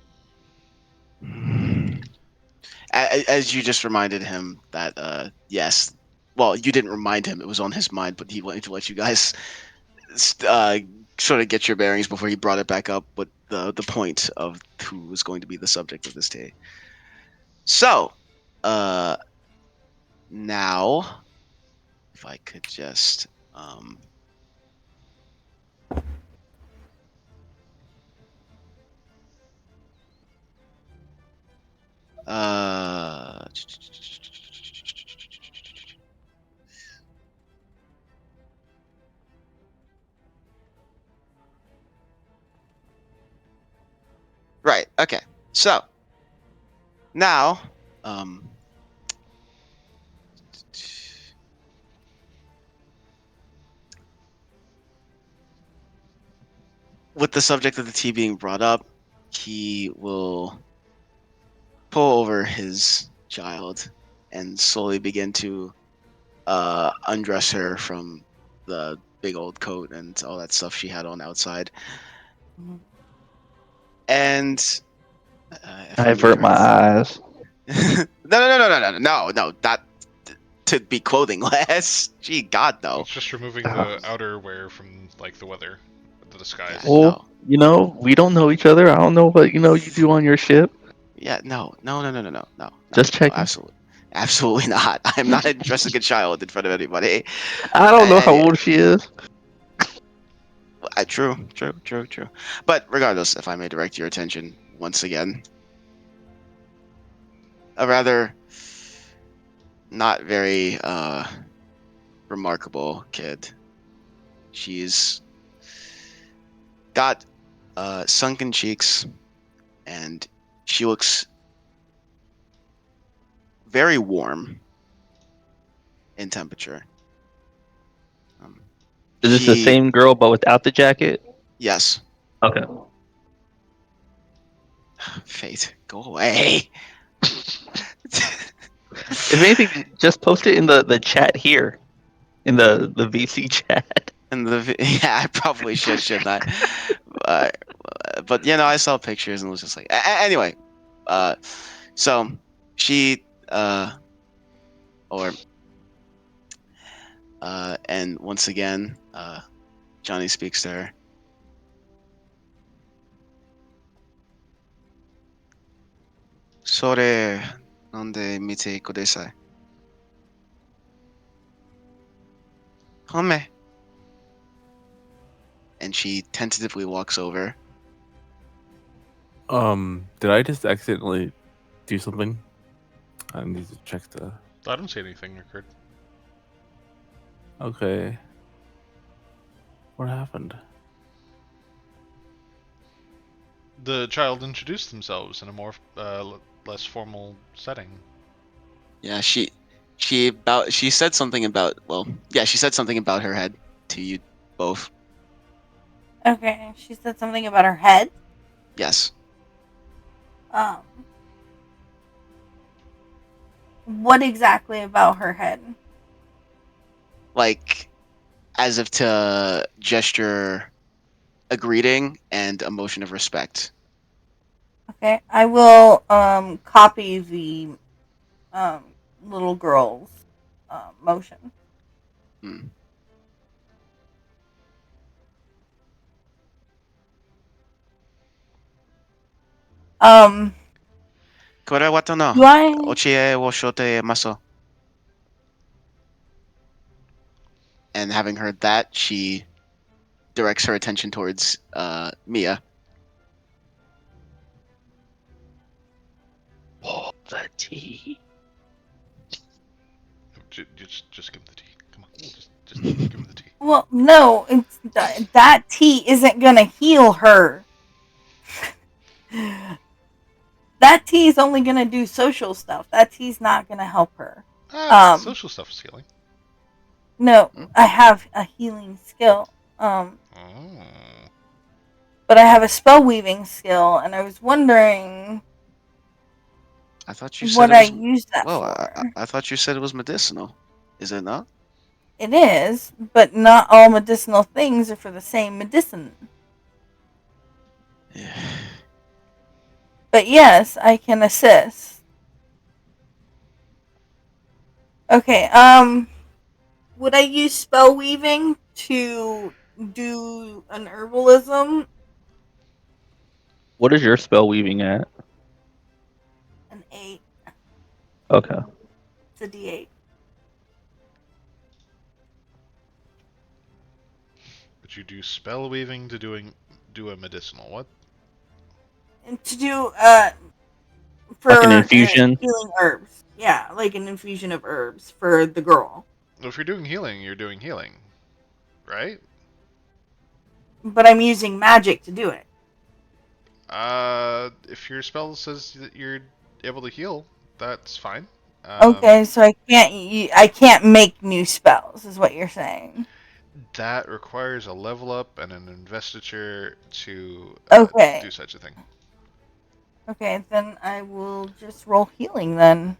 as you just reminded him that yes, well, you didn't remind him; it was on his mind, but he wanted to let you guys uh, sort of get your bearings before he brought it back up with the point of who was going to be the subject of this day. So, uh, now if I could just uh right, okay. So, now with the subject of the tea being brought up, he will pull over his child and slowly begin to undress her from the big old coat and all that stuff she had on outside. And if I I may avert my direct, eyes. no, not to be clothing less. Gee, God, no. It's just removing the outerwear from like the weather, the Yeah, disguise. Well, no. we don't know each other. I don't know what you do on your ship. Yeah, no, Just checking. absolutely, absolutely not. I'm not addressing a child in front of anybody. I don't know how I, old she is. true. But regardless, if I may direct your attention once again, a rather not very remarkable kid. She's got sunken cheeks, and she looks very warm in temperature. Um, Is this the she, same girl but without the jacket? yes, Okay. Fate, go away. If anything, just post it in the chat here, in the VC chat. And yeah, I probably should, shouldn't I? Uh, but I saw pictures and was just like, anyway. Uh, so she or and once again, Johnny speaks to her. それ、なんで見てください。Come. And she tentatively walks over. Did I just accidentally do something? I need to check the. I don't see anything occurred. Okay. What happened? The child introduced themselves in a more less formal setting. Yeah, she said something about she said something about her head to you both. Okay, she said something about her head. Yes. Um, what exactly about her head? Like as if to gesture a greeting and a motion of respect. Okay, I will copy the little girl's motion. Hmm. Um, Kore wata no. do I? Ochie wo shote maso. And having heard that, she directs her attention towards Mia. Oh, the tea. Just give him the tea. Come on, just give him the tea. Well, no, it's that tea isn't gonna heal her. That tea is only gonna do social stuff. That tea's not gonna help her. Social stuff is healing. No, Hmm? I have a healing skill. Oh. But I have a spell weaving skill, and I was wondering I thought you said what it I was. use that Well, for. I thought you said it was medicinal. Is it not? It is, but not all medicinal things are for the same medicine. Yeah. But yes, I can assist. Okay, would I use spell weaving to do an herbalism? What is your spell weaving at? An 8. Okay. It's a D8. But you do spell weaving to do a medicinal. What? And to do, Like an for infusion? healing herbs. Yeah, like an infusion of herbs for the girl. Well, if you're doing healing, you're doing healing, right? But I'm using magic to do it. If your spell says that you're able to heal, that's fine. Okay, so I can't make new spells, is what you're saying. That requires a level up and an investiture to Okay. do such a thing. Okay, then I will just roll healing then.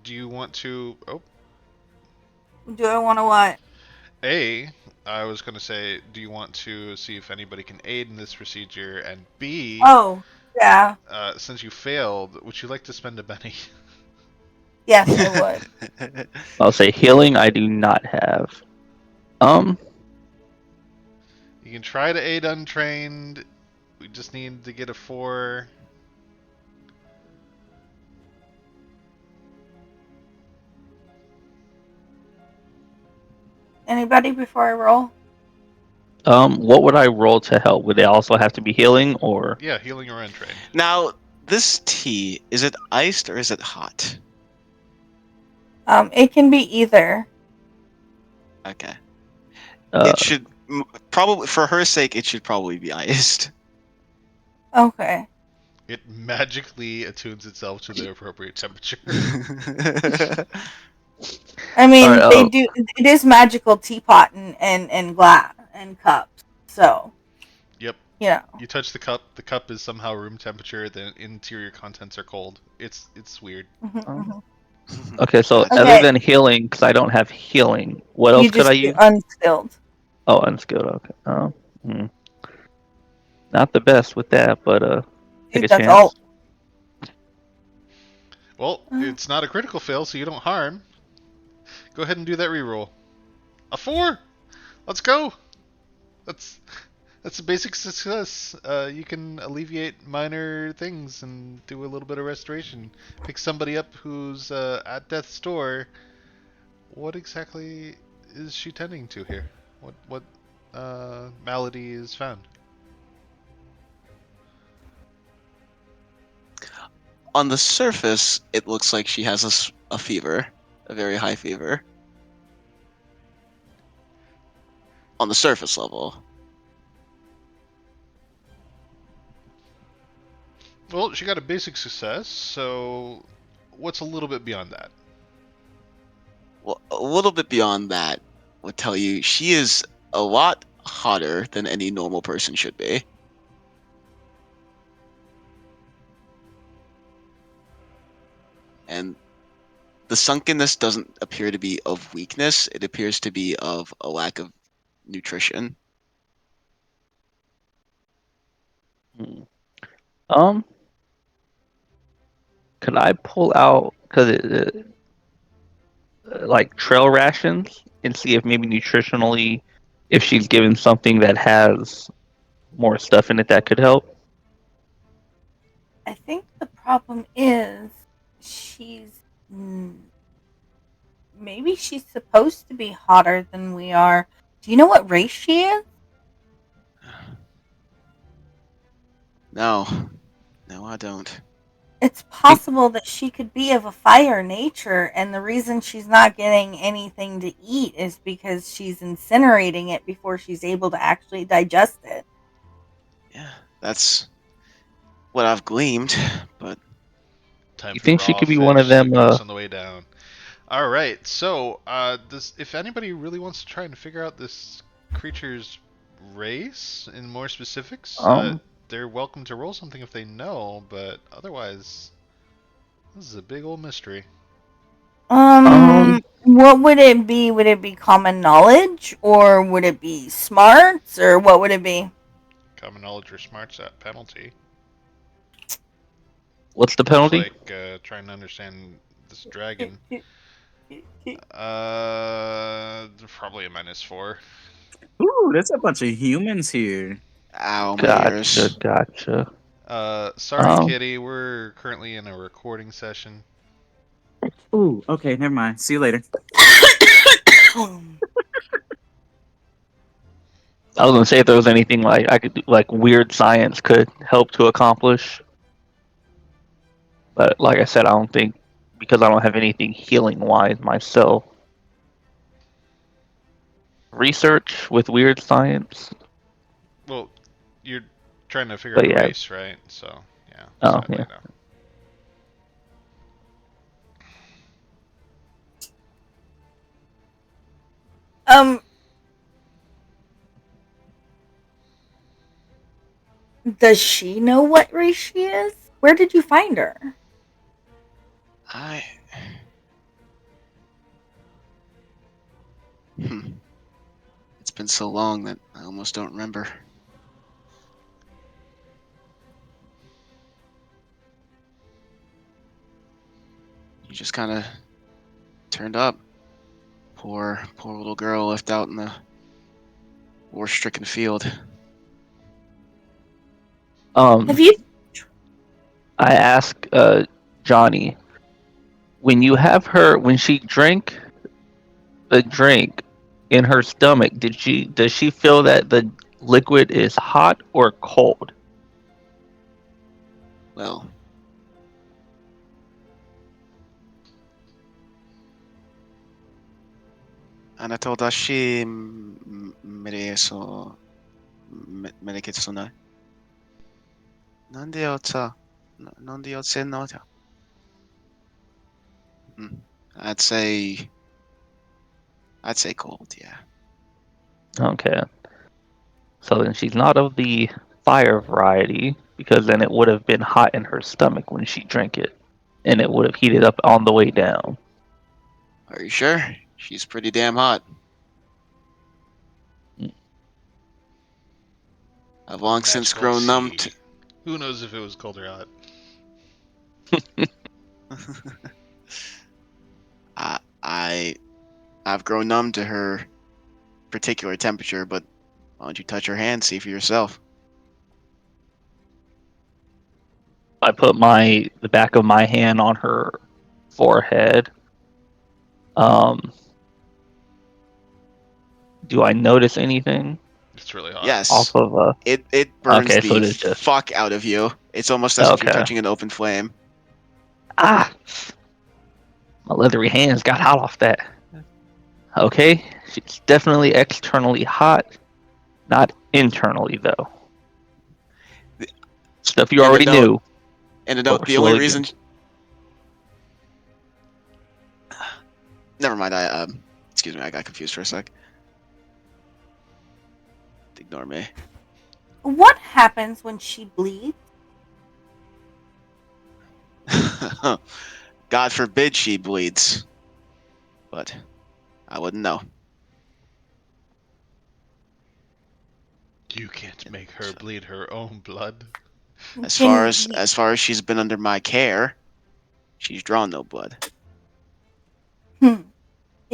Do you want to? Oh, Do I want to what? I was going to say, do you want to see if anybody can aid in this procedure? And B, Oh, yeah. since you failed, would you like to spend a penny? Yes, I would. I'll say healing I do not have. You can try to aid untrained. We just need to get a 4. Anybody before I roll? What would I roll to help? Would they also have to be healing or? Yeah, healing or untrained. Now, this tea, is it iced or is it hot? It can be either. Okay. Uh, It should probably, for her sake, it should probably be iced. Okay. It magically attunes itself to the appropriate temperature. I mean, Alright, they do. It is magical teapot and glass and cups. So. Yep. You know. You touch the cup is somehow room temperature, the interior contents are cold. It's weird. Okay, so Okay. other than healing, because I don't have healing, what else You could I just do use? unskilled. Oh, unskilled. Okay. Not the best with that, but take Dude, a that's chance. all. Well, it's not a critical fail, so you don't harm. Go ahead and do that reroll. A 4. Let's go. That's a basic success. You can alleviate minor things and do a little bit of restoration. Pick somebody up who's at death's door. What exactly is she tending to here? What malady is found? On the surface, it looks like she has a fever, a very high fever. On the surface level. Well, she got a basic success, so what's a little bit beyond that? Well, a little bit beyond that would tell you she is a lot hotter than any normal person should be. And the sunkenness doesn't appear to be of weakness, it appears to be of a lack of nutrition. Um, could I pull out because like trail rations and see if maybe nutritionally, if she's given something that has more stuff in it that could help? I think the problem is she's maybe she's supposed to be hotter than we are. Do you know what race she is? No, no, I don't. It's possible that she could be of a fire nature, and the reason she's not getting anything to eat is because she's incinerating it before she's able to actually digest it. Yeah, that's what I've gleamed, but Time You for think she raw could be one of fish. them? Sickness on the way down. All right. So, if anybody really wants to try and figure out this creature's race in more specifics, Um, they're welcome to roll something if they know. But otherwise, this is a big old mystery. um, What would it be? Would it be common knowledge, or would it be smarts, or what would it be? Common knowledge or smarts at penalty. what's the Much penalty? like trying to understand this dragon. Probably a -4. Ooh, there's a bunch of humans here. ow, my Gotcha, ears. gotcha. Sorry, Um, kitty. We're currently in a recording session. Ooh, okay, never mind. See you later. I was gonna say if there was anything like I could do, like weird science could help to accomplish, but like I said, I don't think because I don't have anything healing wise myself. Research with weird science, Well, you're trying to figure but out a yeah. race, right? So, yeah, Oh sadly, yeah. no. um, does she know what race she is? Where did you find her? I. Hmm. It's been so long that I almost don't remember. You just kind of turned up. Poor, poor little girl left out in the war-stricken field. Have you? I asked Johnny when you have her when she drank the drink in her stomach, does she feel that the liquid is hot or cold? Well, Anna told us she mereso mereketsuna. Nande yotsa. Nande yotse no. I'd say. I'd say cold. Yeah. Okay. So then she's not of the fire variety because then it would have been hot in her stomach when she drank it and it would have heated up on the way down. Are you sure? She's pretty damn hot. I've long since Magical grown numb sea. Who knows if it was cold or hot? I've grown numb to her particular temperature, but why don't you touch her hand, see for yourself? I put the back of my hand on her forehead. Do I notice anything It's really hot. Yes, off of it burns okay, so the it is just fuck out of you. It's almost as if you're okay. touching an open flame. Ah, my leathery hands got hot off that. Okay, she's definitely externally hot, not internally though. Stuff you And a already note, knew. and a But note. we're The only slowly reason. getting- Never mind. Excuse me. I got confused for a sec. Ignore me. What happens when she bleeds? God forbid she bleeds, but I wouldn't know. You can't make her bleed her own blood. As far Can as she's been under my care, she's drawn no blood. it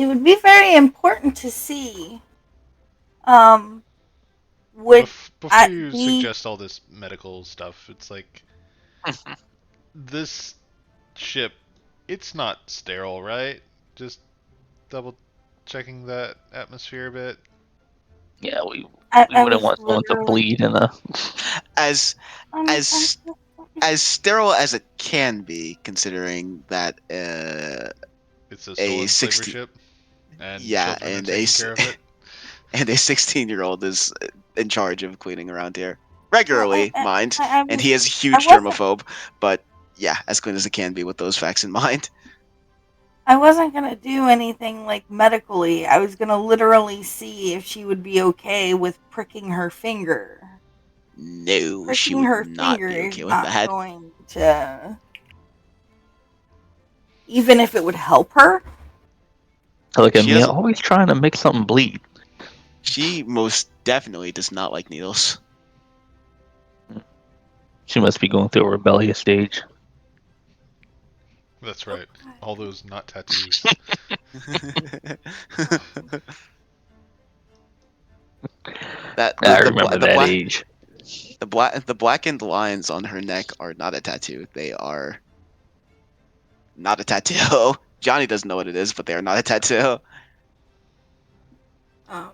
would be very important to see um would Before I you be? suggest all this medical stuff, it's like this ship, it's not sterile, right? Just double checking that atmosphere a bit. Yeah, we I wouldn't was want someone to literally. bleed in a. As I'm as as sterile as it can be, considering that It's a a stolen slaver 60 ship, and yeah, children are taking care of it. and a 16-year-old is in charge of cleaning around here well, regularly, mind, I and was. he is a I huge wasn't. germaphobe. But yeah, as clean as it can be with those facts in mind. I wasn't gonna do anything like medically. I was gonna literally see if she would be okay with pricking her finger. No, she Pricking would her not finger be is okay with not that. going to, even if it would help her. Look at She me, doesn't. always trying to make something bleed. She most definitely does not like needles. She must be going through a rebellious stage. That's right. All those not tattoos. that I the remember bla- the that black age. the blackened lines on her neck are not a tattoo. They are not a tattoo. Johnny doesn't know what it is, but they are not a tattoo. Um,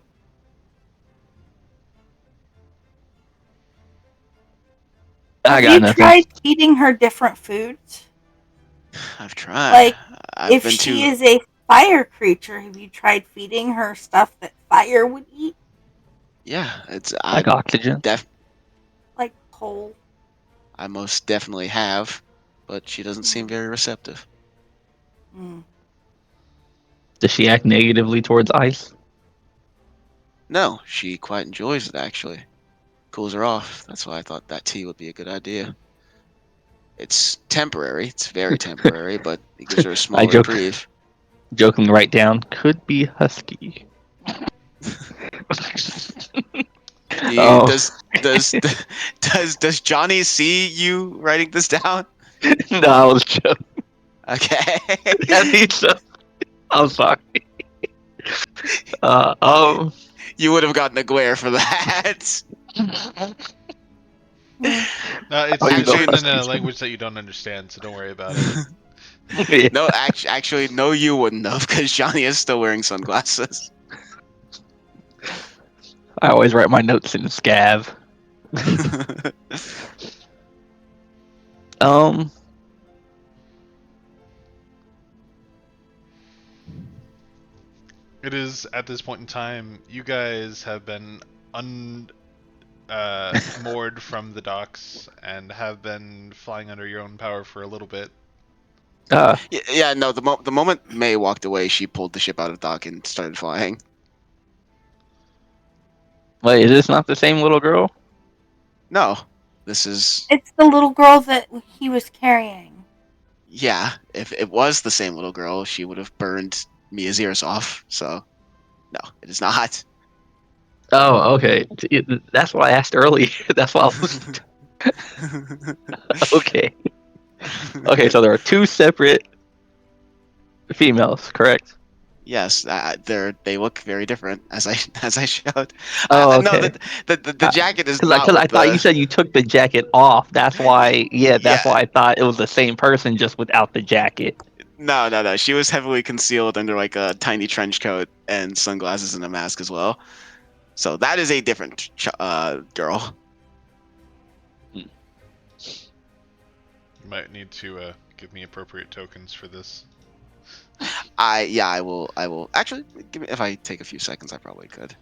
I have got you nothing. tried feeding her different foods? I've tried. Like, I've if been she too. is a fire creature, have you tried feeding her stuff that fire would eat, Yeah, it's Like oxygen. like coal? I most definitely have, but she doesn't seem Mm, very receptive. mm. Does she act negatively towards ice? No, she quite enjoys it actually. Cools her off. That's why I thought that tea would be a good idea. It's temporary. It's very temporary, but it gives her a I small joke, reprieve. jokingly write down, could be husky. Oh, Does Johnny see you writing this down? no, I was joking. Okay. I think so. I'm sorry. Um, You would have gotten a glare for that. Mm. It's oh, you it's know Actually, written in a huskies. language that you don't understand, so don't worry about it. Yeah, no. Actually, no. You wouldn't have, because Johnny is still wearing sunglasses. I always write my notes in scav. Um, It is at this point in time, you guys have been moored from the docks and have been flying under your own power for a little bit. Yeah. No. The moment May walked away, she pulled the ship out of dock and started flying. wait, is this not the same little girl? No, this is It's the little girl that he was carrying. yeah. If it was the same little girl, she would have burned Mia's ears off. So no, it is not. Oh, okay. That's what I asked earlier. That's why I was okay. Okay, so there are two separate females, correct? Yes, they look very different as I as I showed. Oh, No, okay. the jacket is not Because I what thought you the said you took the jacket off. That's why, yeah, yeah. that's why I thought it was the same person just without the jacket. No. She was heavily concealed under like a tiny trench coat and sunglasses and a mask as well. So that is a different girl. You might need to give me appropriate tokens for this. I will actually give me if I take a few seconds. I probably could.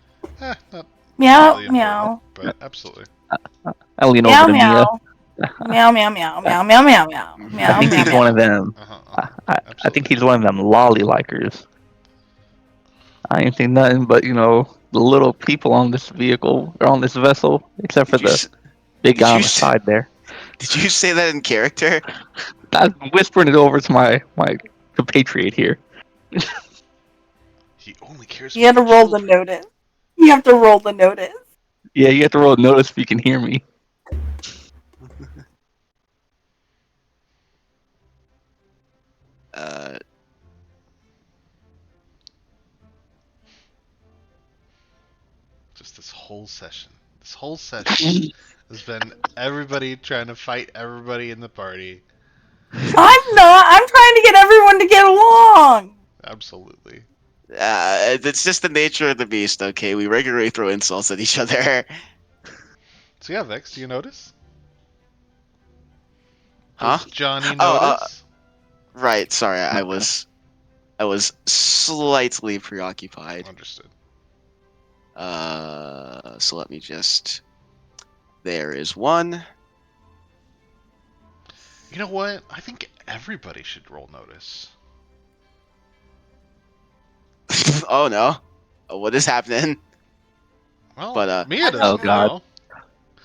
Not Meow really important, meow but absolutely. I lean over meow to Mia. meow meow meow meow meow meow meow meow I meow think meow he's one meow. of them. I think Absolutely. he's one of them lolly likers. I ain't think nothing but the little people on this vehicle or on this vessel, except for Did you the big did guy you on the side there. did you say that in character? I'm whispering it over to my compatriot here. He only cares You about have the to roll the children. notice. You have to roll the notice. Yeah, you have to roll notice if you can hear me. Uh, Just this whole session. This whole session has been everybody trying to fight everybody in the party. I'm not. I'm trying to get everyone to get along. Absolutely. It's just the nature of the beast. Okay, we regularly throw insults at each other. So yeah, Vex, do you notice? Huh? Does Johnny Oh, notice? right. Sorry, I Okay. was slightly preoccupied. Understood. So let me just. There is one. You know what? I think everybody should roll notice. Oh no, what is happening? Well, But Mia I doesn't Oh, God. know.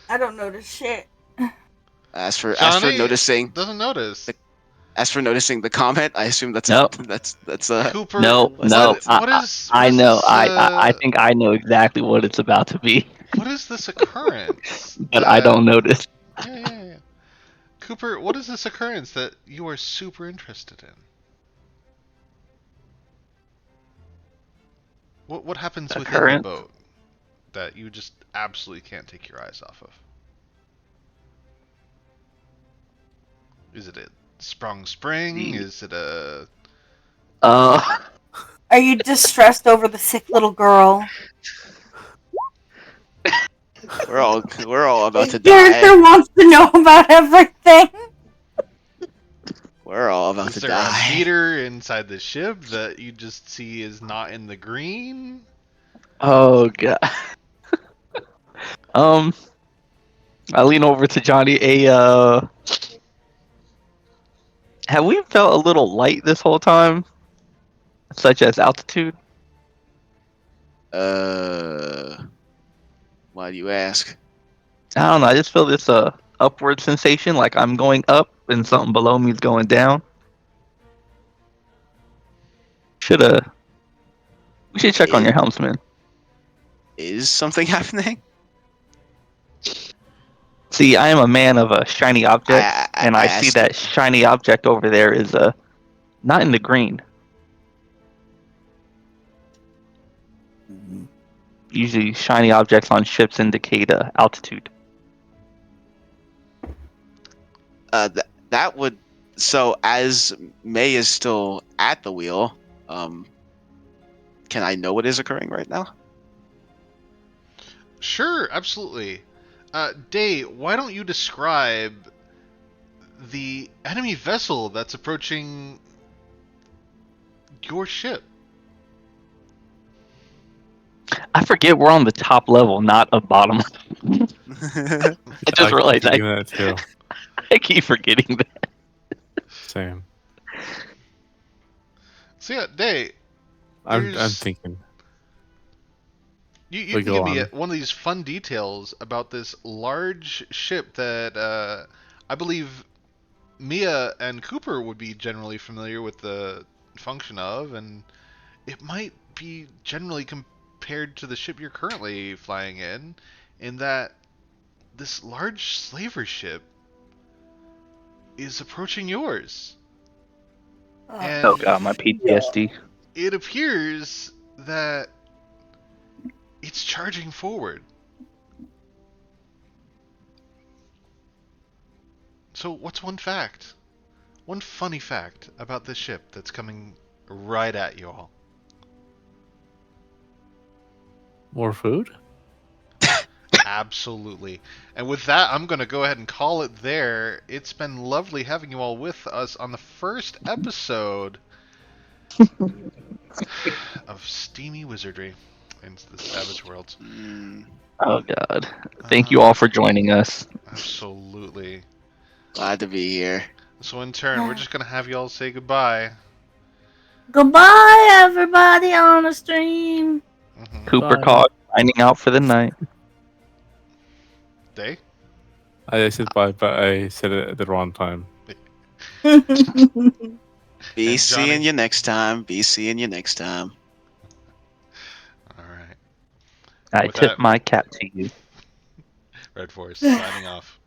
I don't notice shit. as for Johnny noticing doesn't notice. the comment, I assume that's Nope. that's Cooper, No, what's no. that? what I is know. this I think I know exactly what it's about to be, what is this occurrence but I that don't notice. yeah. Cooper, what is this occurrence that you are super interested in? What happens within the Occurrence? boat that you just absolutely can't take your eyes off of? Is it a sprung spring? The Is it a uh, Are you distressed over the sick little girl? We're all about to The die. character wants to know about everything. We're all about is to there a die. meter inside the ship that you just see is not in the green? oh god. Um, I lean over to Johnny. Have we felt a little light this whole time, such as altitude? Uh, why do you ask? I don't know. I just feel this upward sensation, like I'm going up and something below me is going down. Shoulda. We should check on It your helmsman. is something happening. See, I am a man of shiny objects, and I I see ask. that shiny object over there is not in the green. Usually, shiny objects on ships indicate altitude. That would. So as May is still at the wheel, can I know what is occurring right now? Sure, absolutely. Day, why don't you describe the enemy vessel that's approaching your ship? I forget we're on the top level, not a bottom. I just I keep realized thinking that too. I keep forgetting that. Same. So yeah, Day, I'm there's thinking. you We can go give me on. one of these fun details about this large ship that I believe Mia and Cooper would be generally familiar with the function of, and it might be generally compared to the ship you're currently flying in that this large slaver ship is approaching yours. Oh And god, my PTSD. it appears that it's charging forward. So, what's one fact? One funny fact about this ship that's coming right at you all? More food? Absolutely. And with that, I'm going to go ahead and call it there. It's been lovely having you all with us on the first episode of Steamy Wizardry in the Savage Worlds. Oh god. Thank you all for joining us. Absolutely. Glad to be here. So in turn, we're just going to have you all say goodbye. Goodbye, everybody on the stream. Cooper Bye. Cog signing out for the night. Day? I said bye, but I said it at the wrong time. Be And seeing Johnny? you next time. Be seeing you next time. All right. I With tip that, my cap to you. Red Force signing off.